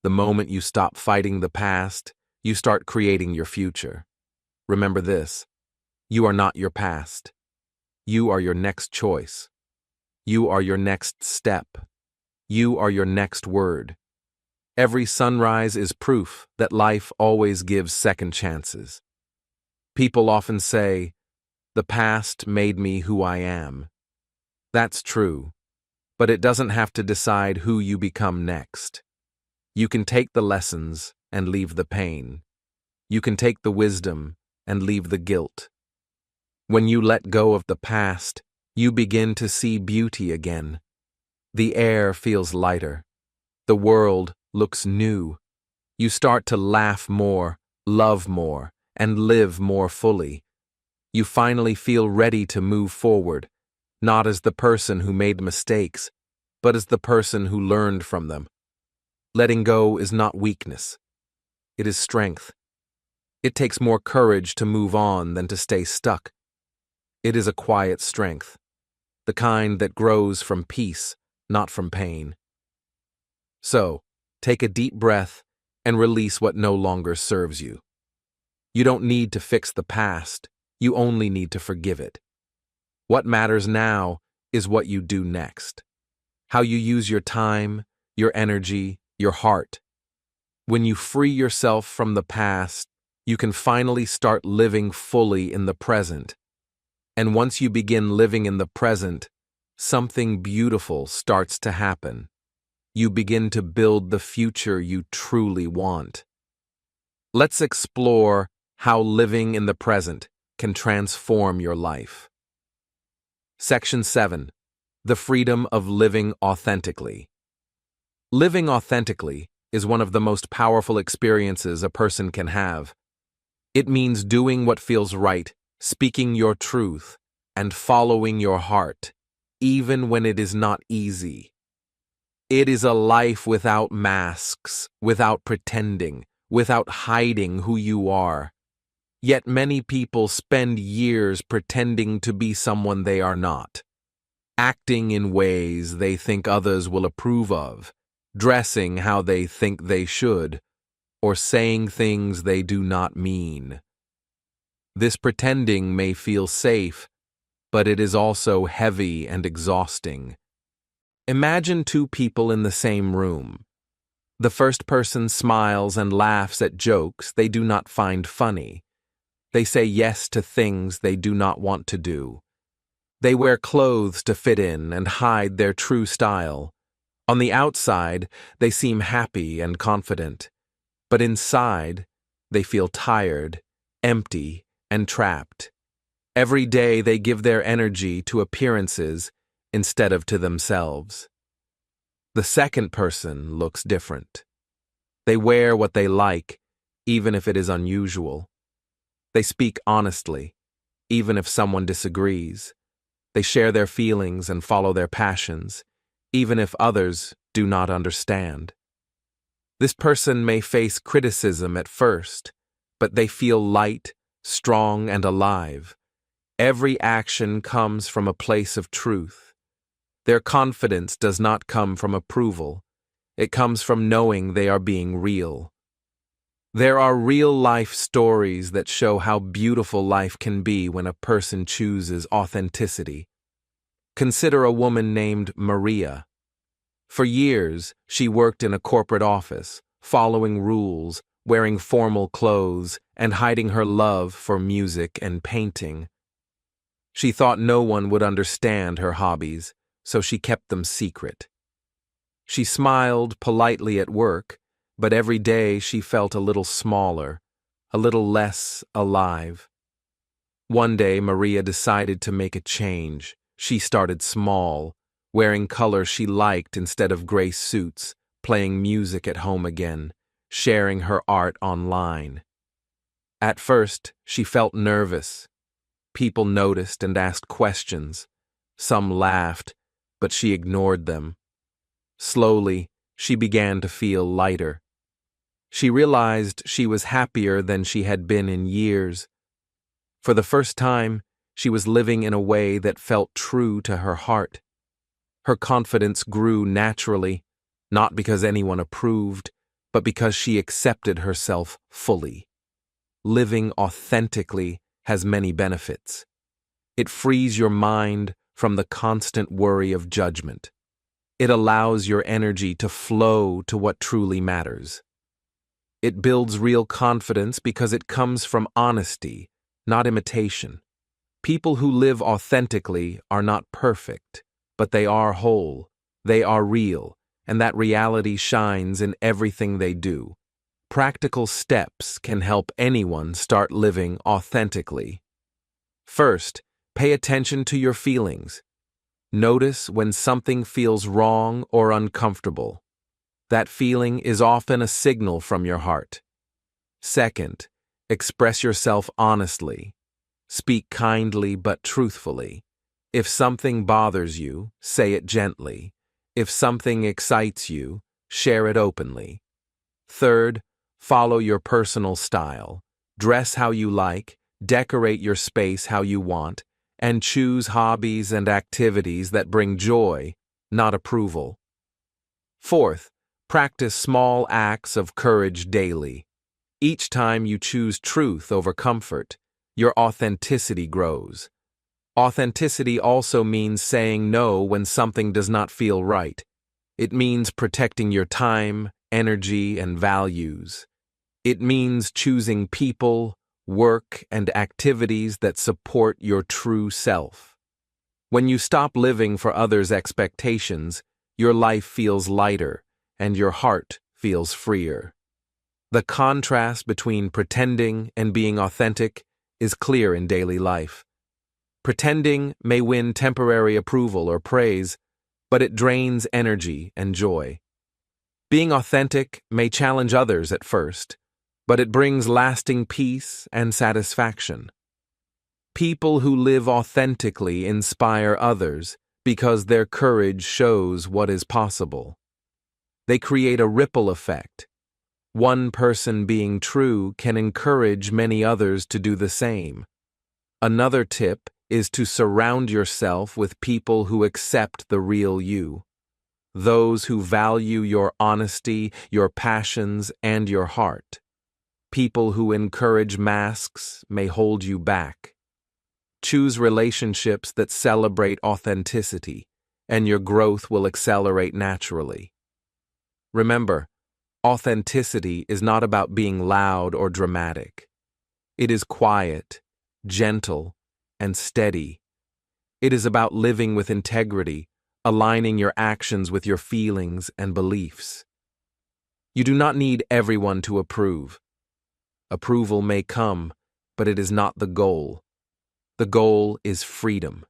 Speaker 1: The moment you stop fighting the past, you start creating your future. Remember this: you are not your past. You are your next choice. You are your next step. You are your next word. Every sunrise is proof that life always gives second chances. People often say, "The past made me who I am." That's true, but it doesn't have to decide who you become next. You can take the lessons and leave the pain. You can take the wisdom and leave the guilt. When you let go of the past, you begin to see beauty again. The air feels lighter. The world looks new. You start to laugh more, love more, and live more fully. You finally feel ready to move forward, not as the person who made mistakes, but as the person who learned from them. Letting go is not weakness. It is strength. It takes more courage to move on than to stay stuck. It is a quiet strength, the kind that grows from peace, not from pain. So, take a deep breath and release what no longer serves you. You don't need to fix the past, you only need to forgive it. What matters now is what you do next. How you use your time, your energy, your heart. When you free yourself from the past, You can finally start living fully in the present. And once you begin living in the present, something beautiful starts to happen. You begin to build the future you truly want. Let's explore how living in the present can transform your life. Section 7. The freedom of living authentically. Living authentically is one of the most powerful experiences a person can have. It means doing what feels right, speaking your truth, and following your heart, even when it is not easy. It is a life without masks, without pretending, without hiding who you are. Yet many people spend years pretending to be someone they are not, acting in ways they think others will approve of, dressing how they think they should, or saying things they do not mean. This pretending may feel safe, but it is also heavy and exhausting. Imagine two people in the same room. The first person smiles and laughs at jokes they do not find funny. They say yes to things they do not want to do. They wear clothes to fit in and hide their true style. On the outside, they seem happy and confident, but inside, they feel tired, empty, and trapped. Every day they give their energy to appearances instead of to themselves. The second person looks different. They wear what they like, even if it is unusual. They speak honestly, even if someone disagrees. They share their feelings and follow their passions, even if others do not understand. This person may face criticism at first, but they feel light, strong, and alive. Every action comes from a place of truth. Their confidence does not come from approval. It comes from knowing they are being real. There are real-life stories that show how beautiful life can be when a person chooses authenticity. Consider a woman named Maria. For years, she worked in a corporate office, following rules, wearing formal clothes, and hiding her love for music and painting. She thought no one would understand her hobbies, so she kept them secret. She smiled politely at work, but every day she felt a little smaller, a little less alive. One day, Maria decided to make a change. She started small, wearing colors she liked instead of gray suits, playing music at home again, sharing her art online. At first, she felt nervous. People noticed and asked questions. Some laughed, but she ignored them. Slowly, she began to feel lighter. She realized she was happier than she had been in years. For the first time, she was living in a way that felt true to her heart. Her confidence grew naturally, not because anyone approved, but because she accepted herself fully. Living authentically has many benefits. It frees your mind from the constant worry of judgment. It allows your energy to flow to what truly matters. It builds real confidence because it comes from honesty, not imitation. People who live authentically are not perfect, but they are whole, they are real, and that reality shines in everything they do. Practical steps can help anyone start living authentically. First, pay attention to your feelings. Notice when something feels wrong or uncomfortable. That feeling is often a signal from your heart. Second, express yourself honestly. Speak kindly but truthfully. If something bothers you, say it gently. If something excites you, share it openly. Third, follow your personal style. Dress how you like, decorate your space how you want, and choose hobbies and activities that bring joy, not approval. Fourth, practice small acts of courage daily. Each time you choose truth over comfort, your authenticity grows. Authenticity also means saying no when something does not feel right. It means protecting your time, energy, and values. It means choosing people, work, and activities that support your true self. When you stop living for others' expectations, your life feels lighter and your heart feels freer. The contrast between pretending and being authentic is clear in daily life. Pretending may win temporary approval or praise, but it drains energy and joy. Being authentic may challenge others at first, but it brings lasting peace and satisfaction. People who live authentically inspire others because their courage shows what is possible. They create a ripple effect. One person being true can encourage many others to do the same. Another tip is to surround yourself with people who accept the real you. Those who value your honesty, your passions, and your heart. People who encourage masks may hold you back. Choose relationships that celebrate authenticity, and your growth will accelerate naturally. Remember, authenticity is not about being loud or dramatic. It is quiet, gentle, and steady. It is about living with integrity, aligning your actions with your feelings and beliefs. You do not need everyone to approve. Approval may come, but it is not the goal. The goal is freedom.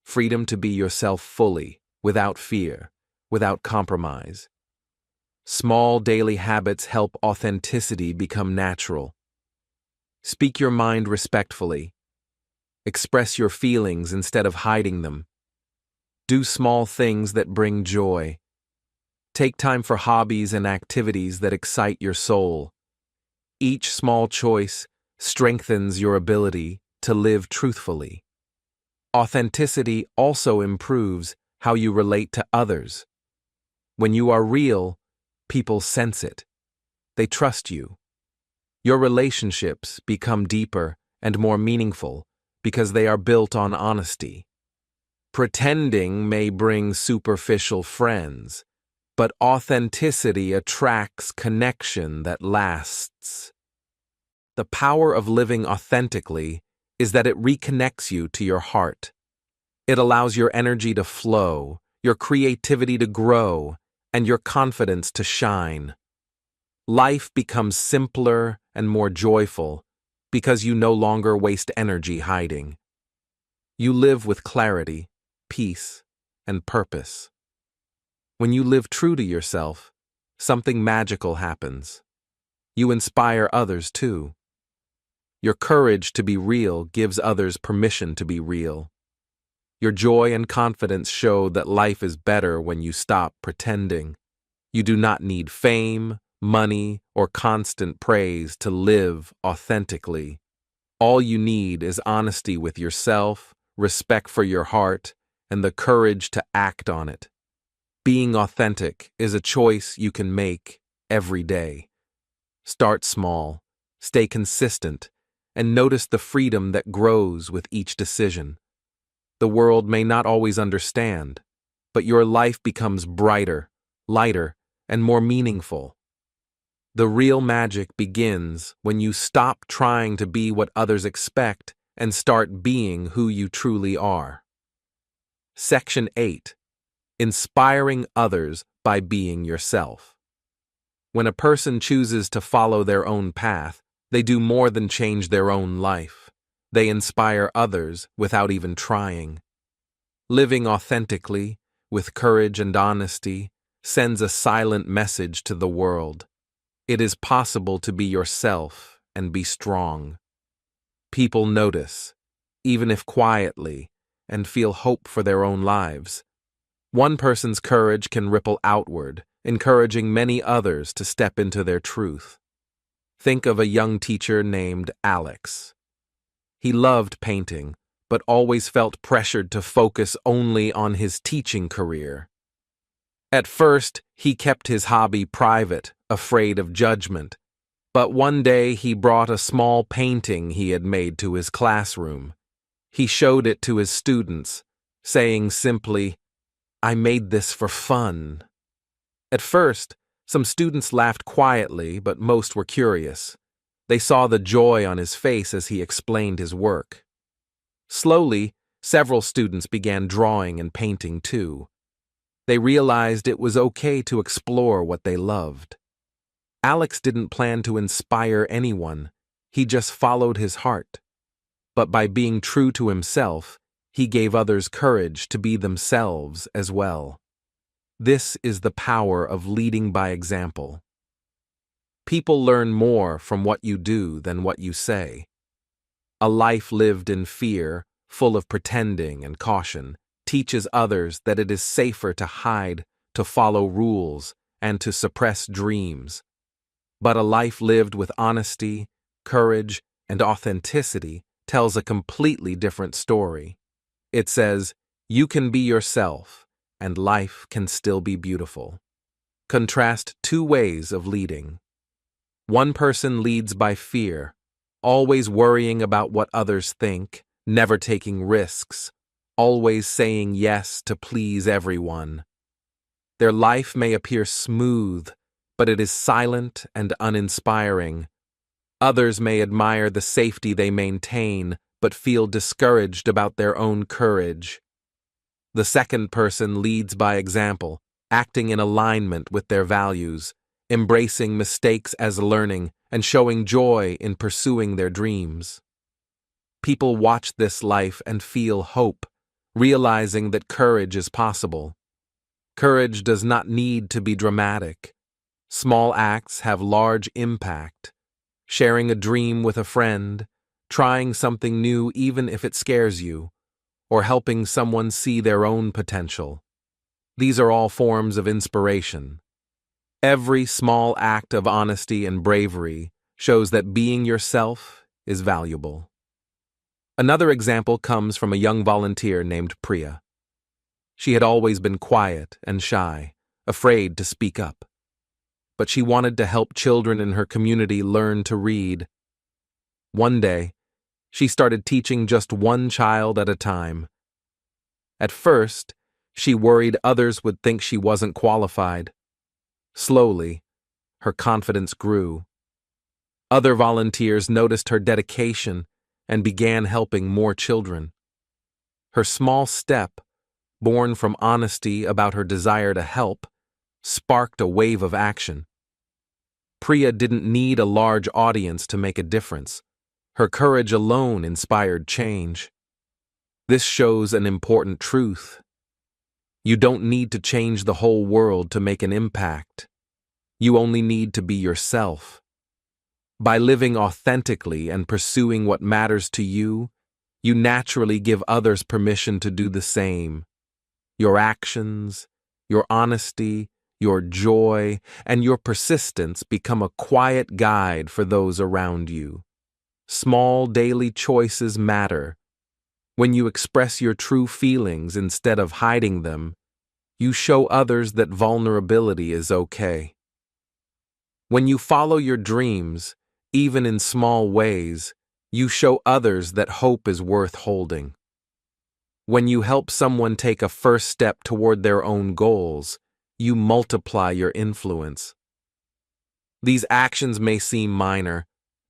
Speaker 1: Freedom to be yourself fully, without fear, without compromise. Small daily habits help authenticity become natural. Speak your mind respectfully. Express your feelings instead of hiding them. Do small things that bring joy. Take time for hobbies and activities that excite your soul. Each small choice strengthens your ability to live truthfully. Authenticity also improves how you relate to others. When you are real, people sense it. They trust you. Your relationships become deeper and more meaningful because they are built on honesty. Pretending may bring superficial friends, but authenticity attracts connection that lasts. The power of living authentically is that it reconnects you to your heart. It allows your energy to flow, your creativity to grow, and your confidence to shine. Life becomes simpler and more joyful because you no longer waste energy hiding. You live with clarity, peace, and purpose. When you live true to yourself, something magical happens. You inspire others too. Your courage to be real gives others permission to be real. Your joy and confidence show that life is better when you stop pretending. You do not need fame, money, or constant praise to live authentically. All you need is honesty with yourself, respect for your heart, and the courage to act on it. Being authentic is a choice you can make every day. Start small, stay consistent, and notice the freedom that grows with each decision. The world may not always understand, but your life becomes brighter, lighter, and more meaningful. The real magic begins when you stop trying to be what others expect and start being who you truly are. Section 8. Inspiring others by being yourself. When a person chooses to follow their own path, they do more than change their own life. They inspire others without even trying. Living authentically, with courage and honesty, sends a silent message to the world. It is possible to be yourself and be strong. People notice, even if quietly, and feel hope for their own lives. One person's courage can ripple outward, encouraging many others to step into their truth. Think of a young teacher named Alex. He loved painting, but always felt pressured to focus only on his teaching career. At first, he kept his hobby private, afraid of judgment. But one day he brought a small painting he had made to his classroom. He showed it to his students, saying simply, "I made this for fun." At first, Some students laughed quietly, but most were curious. They saw the joy on his face as he explained his work. Slowly, several students began drawing and painting too. They realized it was okay to explore what they loved. Alex didn't plan to inspire anyone, he just followed his heart. But by being true to himself, he gave others courage to be themselves as well. This is the power of leading by example. People learn more from what you do than what you say. A life lived in fear, full of pretending and caution, teaches others that it is safer to hide, to follow rules, and to suppress dreams. But a life lived with honesty, courage, and authenticity tells a completely different story. It says, you can be yourself, and life can still be beautiful. Contrast two ways of leading. One person leads by fear, always worrying about what others think, never taking risks, always saying yes to please everyone. Their life may appear smooth, but it is silent and uninspiring. Others may admire the safety they maintain, but feel discouraged about their own courage. The second person leads by example, acting in alignment with their values, embracing mistakes as learning, and showing joy in pursuing their dreams. People watch this life and feel hope, realizing that courage is possible. Courage does not need to be dramatic. Small acts have large impact. Sharing a dream with a friend, trying something new even if it scares you, or helping someone see their own potential. These are all forms of inspiration. Every small act of honesty and bravery shows that being yourself is valuable. Another example comes from a young volunteer named Priya. She had always been quiet and shy, afraid to speak up. But she wanted to help children in her community learn to read. One day, she started teaching just one child at a time. At first, she worried others would think she wasn't qualified. Slowly, her confidence grew. Other volunteers noticed her dedication and began helping more children. Her small step, born from honesty about her desire to help, sparked a wave of action. Priya didn't need a large audience to make a difference. Her courage alone inspired change. This shows an important truth. You don't need to change the whole world to make an impact. You only need to be yourself. By living authentically and pursuing what matters to you, you naturally give others permission to do the same. Your actions, your honesty, your joy, and your persistence become a quiet guide for those around you. Small daily choices matter. When you express your true feelings instead of hiding them, you show others that vulnerability is okay. When you follow your dreams, even in small ways, you show others that hope is worth holding. When you help someone take a first step toward their own goals, you multiply your influence. These actions may seem minor,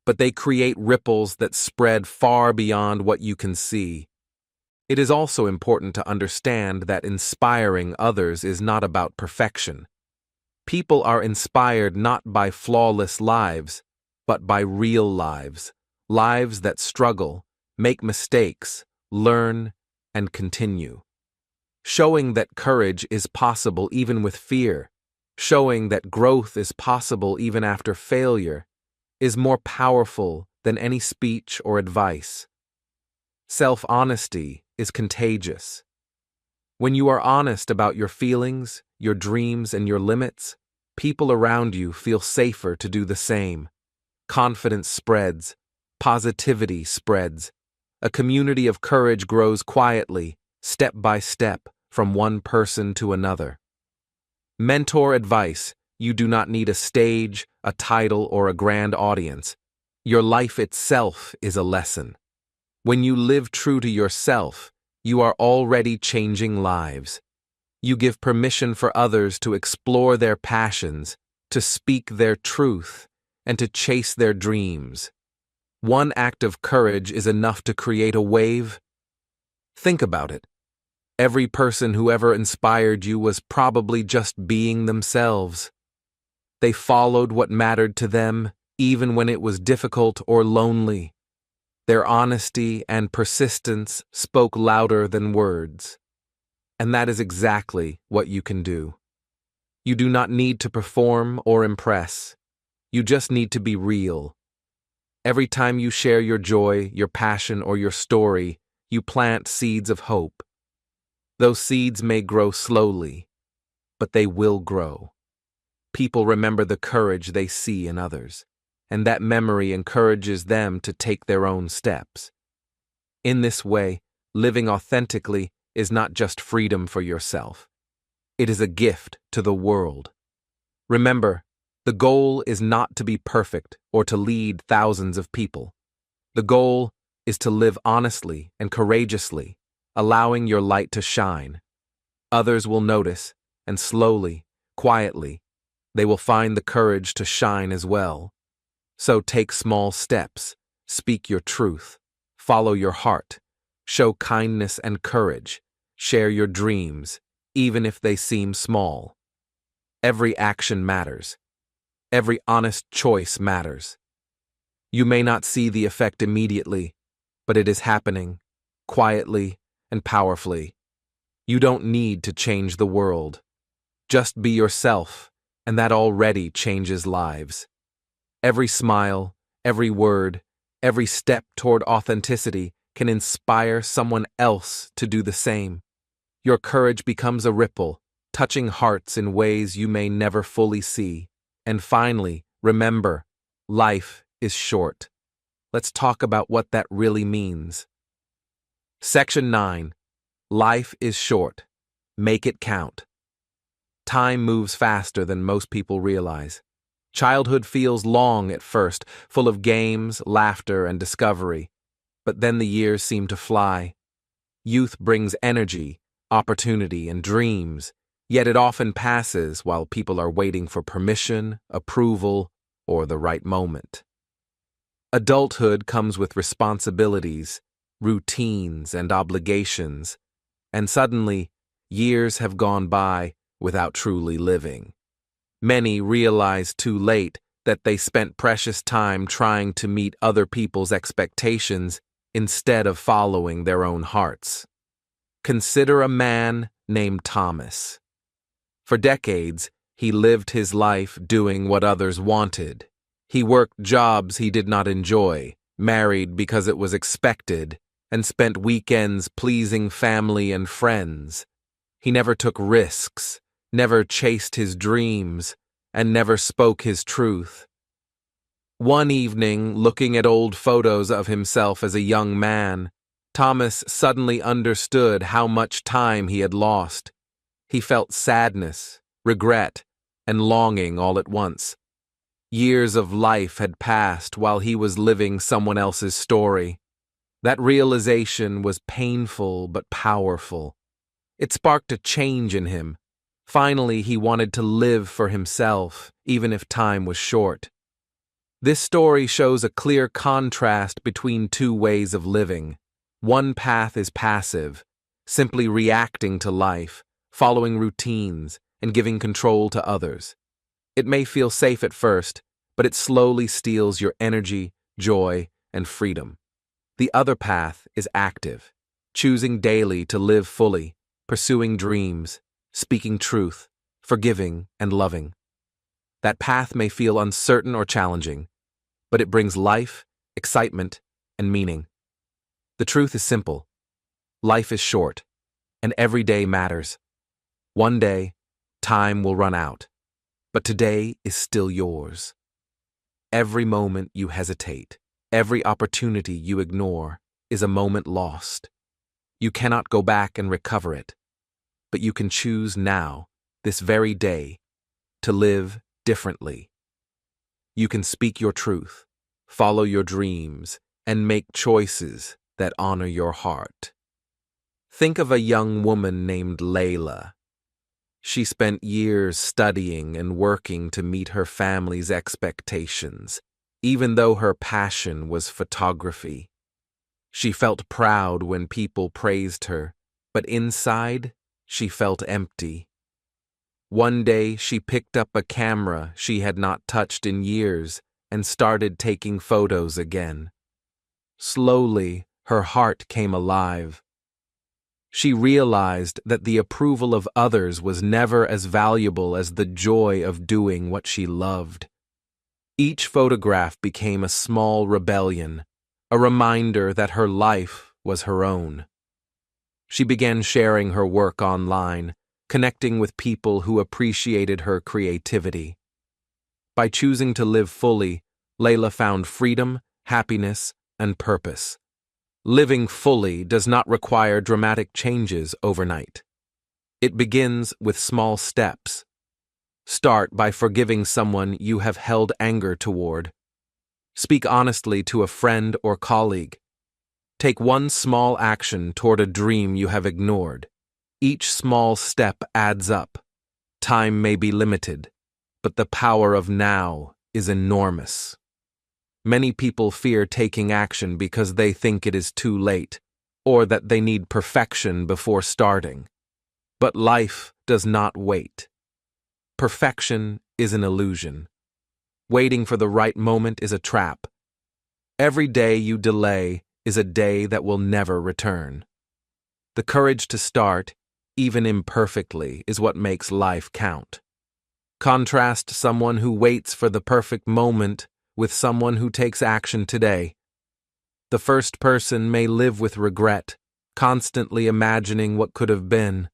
Speaker 1: but they create ripples that spread far beyond what you can see. It is also important to understand that inspiring others is not about perfection. People are inspired not by flawless lives, but by real lives, lives that struggle, make mistakes, learn, and continue. Showing that courage is possible even with fear, showing that growth is possible even after failure, is more powerful than any speech or advice. Self-honesty is contagious. When you are honest about your feelings, your dreams, and your limits, people around you feel safer to do the same. Confidence spreads, positivity spreads. A community of courage grows quietly, step by step, from one person to another. Mentor advice: you do not need a stage, a title, or a grand audience. Your life itself is a lesson. When you live true to yourself, you are already changing lives. You give permission for others to explore their passions, to speak their truth, and to chase their dreams. One act of courage is enough to create a wave. Think about it. Every person who ever inspired you was probably just being themselves. They followed what mattered to them, even when it was difficult or lonely. Their honesty and persistence spoke louder than words. And that is exactly what you can do. You do not need to perform or impress. You just need to be real. Every time you share your joy, your passion, or your story, you plant seeds of hope. Those seeds may grow slowly, but they will grow. People remember the courage they see in others, and that memory encourages them to take their own steps. In this way, living authentically is not just freedom for yourself. It is a gift to the world. Remember, the goal is not to be perfect or to lead thousands of people. The goal is to live honestly and courageously, allowing your light to shine. Others will notice, and slowly, quietly, they will find the courage to shine as well. So take small steps, speak your truth, follow your heart, show kindness and courage, share your dreams, even if they seem small. Every action matters. Every honest choice matters. You may not see the effect immediately, but it is happening, quietly and powerfully. You don't need to change the world. Just be yourself, and that already changes lives. Every smile, every word, every step toward authenticity can inspire someone else to do the same. Your courage becomes a ripple, touching hearts in ways you may never fully see. And finally, remember, life is short. Let's talk about what that really means. Section 9. Life is short. Make it count. Time moves faster than most people realize. Childhood feels long at first, full of games, laughter, and discovery. But then the years seem to fly. Youth brings energy, opportunity, and dreams, yet it often passes while people are waiting for permission, approval, or the right moment. Adulthood comes with responsibilities, routines, and obligations, and suddenly, years have gone by without truly living. Many realize too late that they spent precious time trying to meet other people's expectations instead of following their own hearts. Consider a man named Thomas. For decades, he lived his life doing what others wanted. He worked jobs he did not enjoy, married because it was expected, and spent weekends pleasing family and friends. He never took risks, never chased his dreams, and never spoke his truth. One evening, looking at old photos of himself as a young man, Thomas suddenly understood how much time he had lost. He felt sadness, regret, and longing all at once. Years of life had passed while he was living someone else's story. That realization was painful but powerful. It sparked a change in him. Finally, he wanted to live for himself, even if time was short. This story shows a clear contrast between two ways of living. One path is passive, simply reacting to life, following routines, and giving control to others. It may feel safe at first, but it slowly steals your energy, joy, and freedom. The other path is active, choosing daily to live fully, pursuing dreams, speaking truth, forgiving, and loving. That path may feel uncertain or challenging, but it brings life, excitement, and meaning. The truth is simple. Life is short, and every day matters. One day, time will run out, but today is still yours. Every moment you hesitate, every opportunity you ignore, is a moment lost. You cannot go back and recover it, but you can choose now, this very day, to live differently. You can speak your truth, follow your dreams, and make choices that honor your heart. Think of a young woman named Layla. She spent years studying and working to meet her family's expectations, even though her passion was photography. She felt proud when people praised her, but inside, she felt empty. One day, she picked up a camera she had not touched in years and started taking photos again. Slowly, her heart came alive. She realized that the approval of others was never as valuable as the joy of doing what she loved. Each photograph became a small rebellion, a reminder that her life was her own. She began sharing her work online, connecting with people who appreciated her creativity. By choosing to live fully, Layla found freedom, happiness, and purpose. Living fully does not require dramatic changes overnight. It begins with small steps. Start by forgiving someone you have held anger toward. Speak honestly to a friend or colleague. Take one small action toward a dream you have ignored. Each small step adds up. Time may be limited, but the power of now is enormous. Many people fear taking action because they think it is too late, or that they need perfection before starting. But life does not wait. Perfection is an illusion. Waiting for the right moment is a trap. Every day you delay is a day that will never return. The courage to start, even imperfectly, is what makes life count. Contrast someone who waits for the perfect moment with someone who takes action today. The first person may live with regret, constantly imagining what could have been.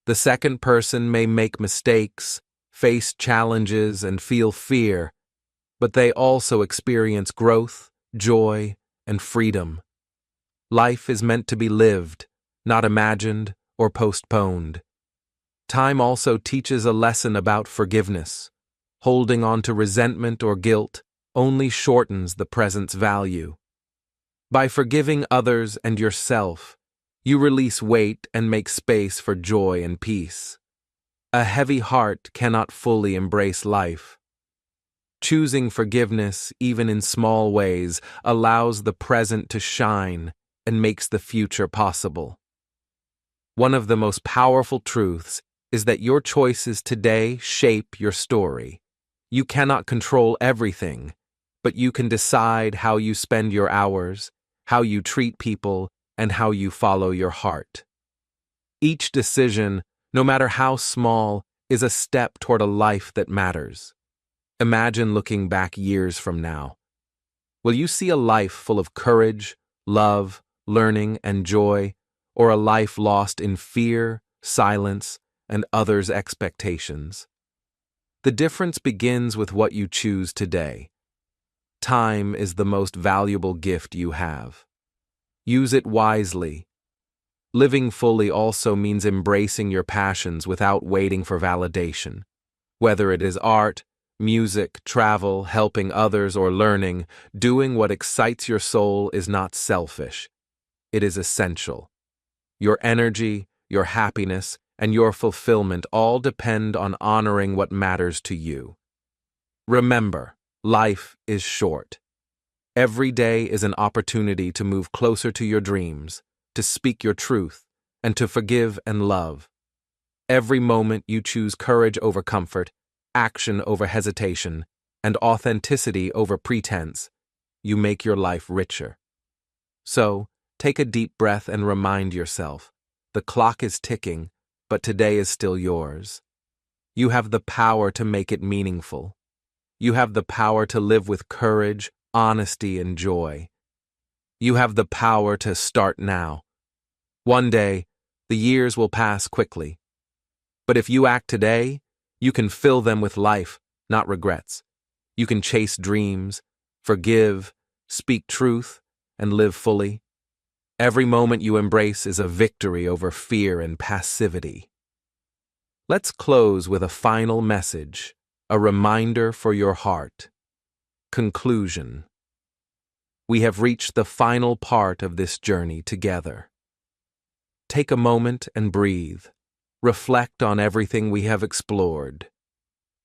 Speaker 1: The second person may make mistakes, face challenges, and feel fear, but they also experience growth, joy, and freedom. Life is meant to be lived, not imagined or postponed. Time also teaches a lesson about forgiveness. Holding on to resentment or guilt only shortens the present's value. By forgiving others and yourself, you release weight and make space for joy and peace. A heavy heart cannot fully embrace life. Choosing forgiveness, even in small ways, allows the present to shine and makes the future possible. One of the most powerful truths is that your choices today shape your story. You cannot control everything, but you can decide how you spend your hours, how you treat people, and how you follow your heart. Each decision, no matter how small, is a step toward a life that matters. Imagine looking back years from now. Will you see a life full of courage, love, learning, and joy, or a life lost in fear, silence, and others' expectations? The difference begins with what you choose today. Time is the most valuable gift you have. Use it wisely. Living fully also means embracing your passions without waiting for validation. Whether it is art, music, travel, helping others, or learning, doing what excites your soul is not selfish. It is essential. Your energy, your happiness, and your fulfillment all depend on honoring what matters to you. Remember, life is short. Every day is an opportunity to move closer to your dreams, to speak your truth, and to forgive and love. Every moment you choose courage over comfort, action over hesitation, and authenticity over pretense, you make your life richer. So, take a deep breath and remind yourself, the clock is ticking, but today is still yours. You have the power to make it meaningful. You have the power to live with courage, honesty, and joy. You have the power to start now. One day, the years will pass quickly. But if you act today, you can fill them with life, not regrets. You can chase dreams, forgive, speak truth, and live fully. Every moment you embrace is a victory over fear and passivity. Let's close with a final message, a reminder for your heart. Conclusion. We have reached the final part of this journey together. Take a moment and breathe. reflect on everything we have explored.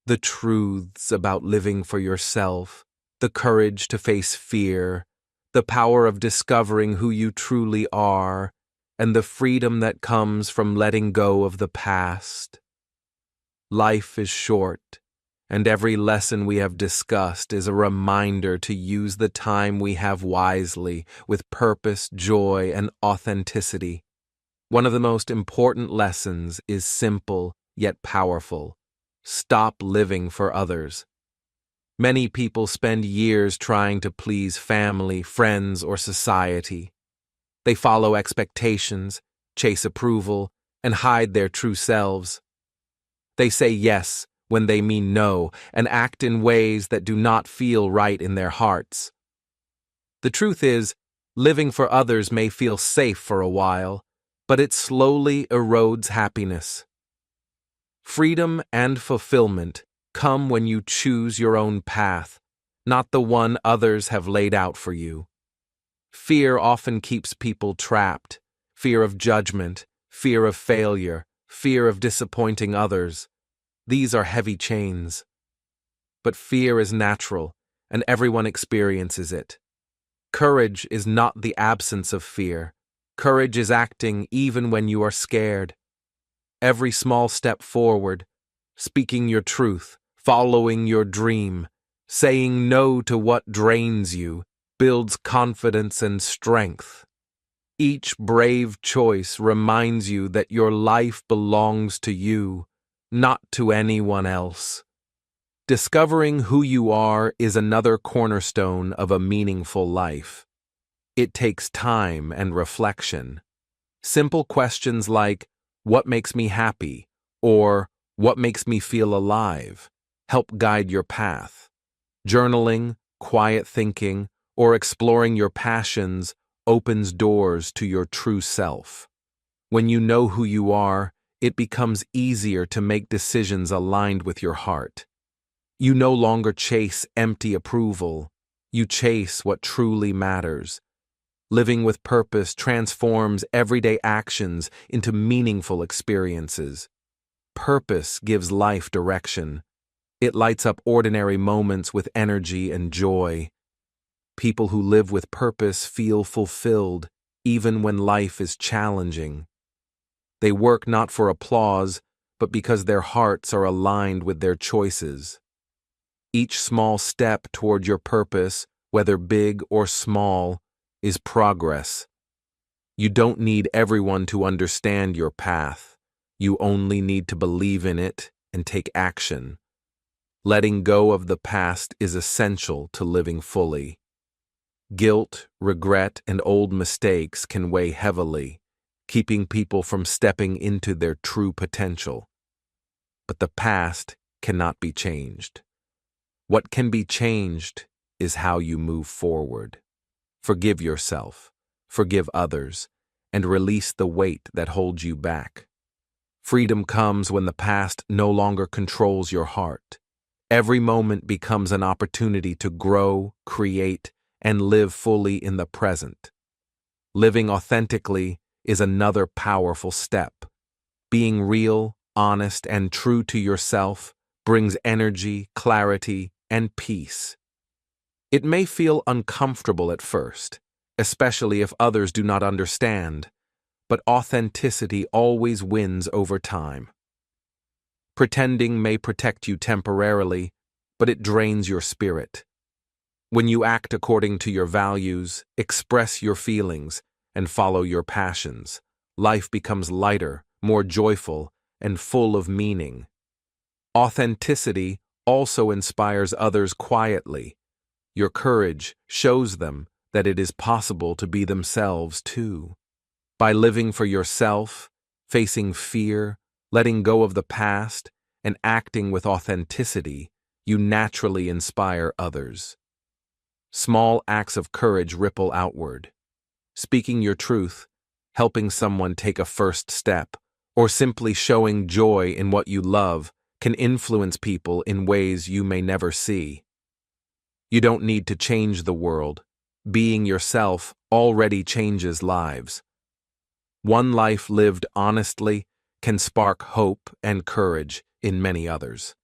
Speaker 1: The truths about living for yourself, the courage to face fear, the power of discovering who you truly are, and the freedom that comes from letting go of the past. Life is short, and every lesson we have discussed is a reminder to use the time we have wisely, with purpose, joy, and authenticity. One of the most important lessons is simple yet powerful. Stop living for others. Many people spend years trying to please family, friends, or society. They follow expectations, chase approval, and hide their true selves. They say yes when they mean no and act in ways that do not feel right in their hearts. The truth is, living for others may feel safe for a while, but it slowly erodes happiness. Freedom and fulfillment come when you choose your own path, not the one others have laid out for you. Fear often keeps people trapped. Fear of judgment, fear of failure, fear of disappointing others. These are heavy chains. But fear is natural, and everyone experiences it. Courage is not the absence of fear. Courage is acting even when you are scared. Every small step forward, speaking your truth, following your dream, saying no to what drains you, builds confidence and strength. Each brave choice reminds you that your life belongs to you, not to anyone else. Discovering who you are is another cornerstone of a meaningful life. It takes time and reflection. Simple questions like, "What makes me happy?" or "What makes me feel alive?" help guide your path. Journaling, quiet thinking, or exploring your passions opens doors to your true self. When you know who you are, it becomes easier to make decisions aligned with your heart. You no longer chase empty approval. You chase what truly matters. Living with purpose transforms everyday actions into meaningful experiences. Purpose gives life direction. It lights up ordinary moments with energy and joy. People who live with purpose feel fulfilled, even when life is challenging. They work not for applause, but because their hearts are aligned with their choices. Each small step toward your purpose, whether big or small, is progress. You don't need everyone to understand your path. You only need to believe in it and take action. Letting go of the past is essential to living fully. Guilt, regret, and old mistakes can weigh heavily, keeping people from stepping into their true potential. But the past cannot be changed. What can be changed is how you move forward. Forgive yourself, forgive others, and release the weight that holds you back. Freedom comes when the past no longer controls your heart. Every moment becomes an opportunity to grow, create, and live fully in the present. Living authentically is another powerful step. Being real, honest, and true to yourself brings energy, clarity, and peace. It may feel uncomfortable at first, especially if others do not understand, but authenticity always wins over time. Pretending may protect you temporarily, but it drains your spirit. When you act according to your values, express your feelings, and follow your passions, life becomes lighter, more joyful, and full of meaning. Authenticity also inspires others quietly. Your courage shows them that it is possible to be themselves too. By living for yourself, facing fear, letting go of the past, and acting with authenticity, you naturally inspire others. Small acts of courage ripple outward. Speaking your truth, helping someone take a first step, or simply showing joy in what you love can influence people in ways you may never see. You don't need to change the world. Being yourself already changes lives. One life lived honestly can spark hope and courage in many others.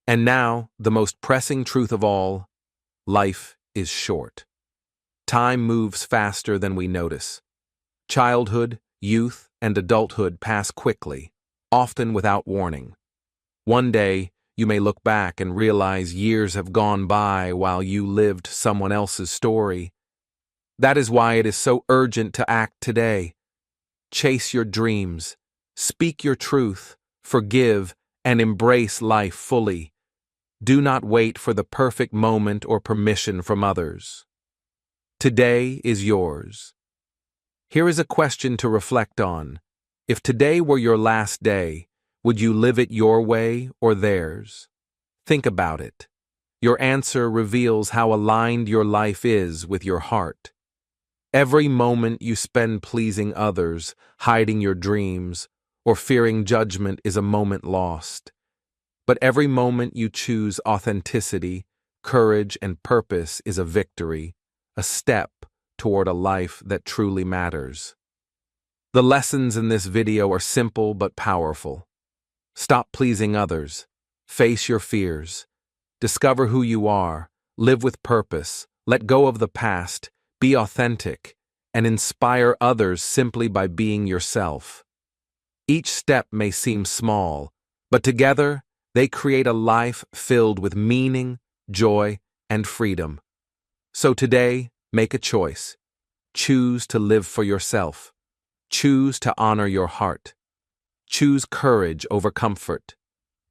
Speaker 1: And now, the most pressing truth of all, life is short. Time moves faster than we notice. Childhood, youth, and adulthood pass quickly, often without warning. One day, you may look back and realize years have gone by while you lived someone else's story. That is why it is so urgent to act today. Chase your dreams, speak your truth, forgive, and embrace life fully. Do not wait for the perfect moment or permission from others. Today is yours. Here is a question to reflect on. If today were your last day, would you live it your way or theirs? Think about it. Your answer reveals how aligned your life is with your heart. Every moment you spend pleasing others, hiding your dreams, or fearing judgment is a moment lost. But every moment you choose authenticity, courage, and purpose is a victory, a step toward a life that truly matters. The lessons in this video are simple but powerful. Stop pleasing others. Face your fears. Discover who you are. Live with purpose. Let go of the past. Be authentic. And inspire others simply by being yourself. Each step may seem small, but together they create a life filled with meaning, joy, and freedom. So today, make a choice. Choose to live for yourself. Choose to honor your heart. Choose courage over comfort.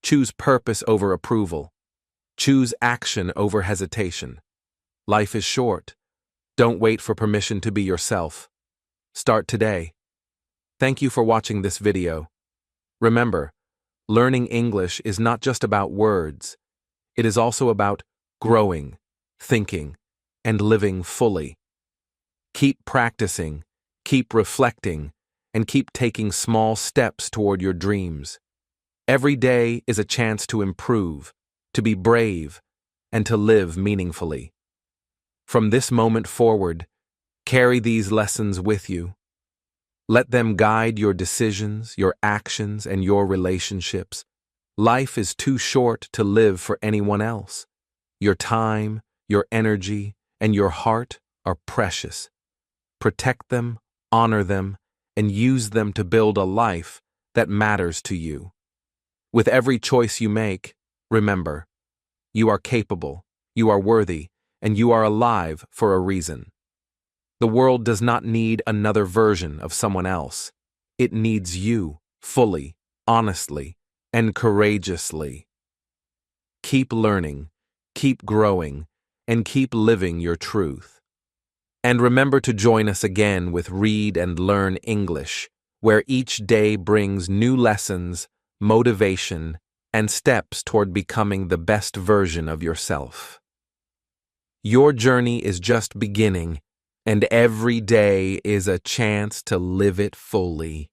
Speaker 1: Choose purpose over approval. Choose action over hesitation. Life is short. Don't wait for permission to be yourself. Start today. Thank you for watching this video. Remember, learning English is not just about words. It is also about growing, thinking, and living fully. Keep practicing, keep reflecting, and keep taking small steps toward your dreams. Every day is a chance to improve, to be brave, and to live meaningfully. From this moment forward, carry these lessons with you. Let them guide your decisions, your actions, and your relationships. Life is too short to live for anyone else. Your time, your energy, and your heart are precious. Protect them, honor them, and use them to build a life that matters to you. With every choice you make, remember, you are capable, you are worthy, and you are alive for a reason. The world does not need another version of someone else. It needs you, fully, honestly, and courageously. Keep learning, keep growing, and keep living your truth. And remember to join us again with Read and Learn English, where each day brings new lessons, motivation, and steps toward becoming the best version of yourself. Your journey is just beginning, and every day is a chance to live it fully.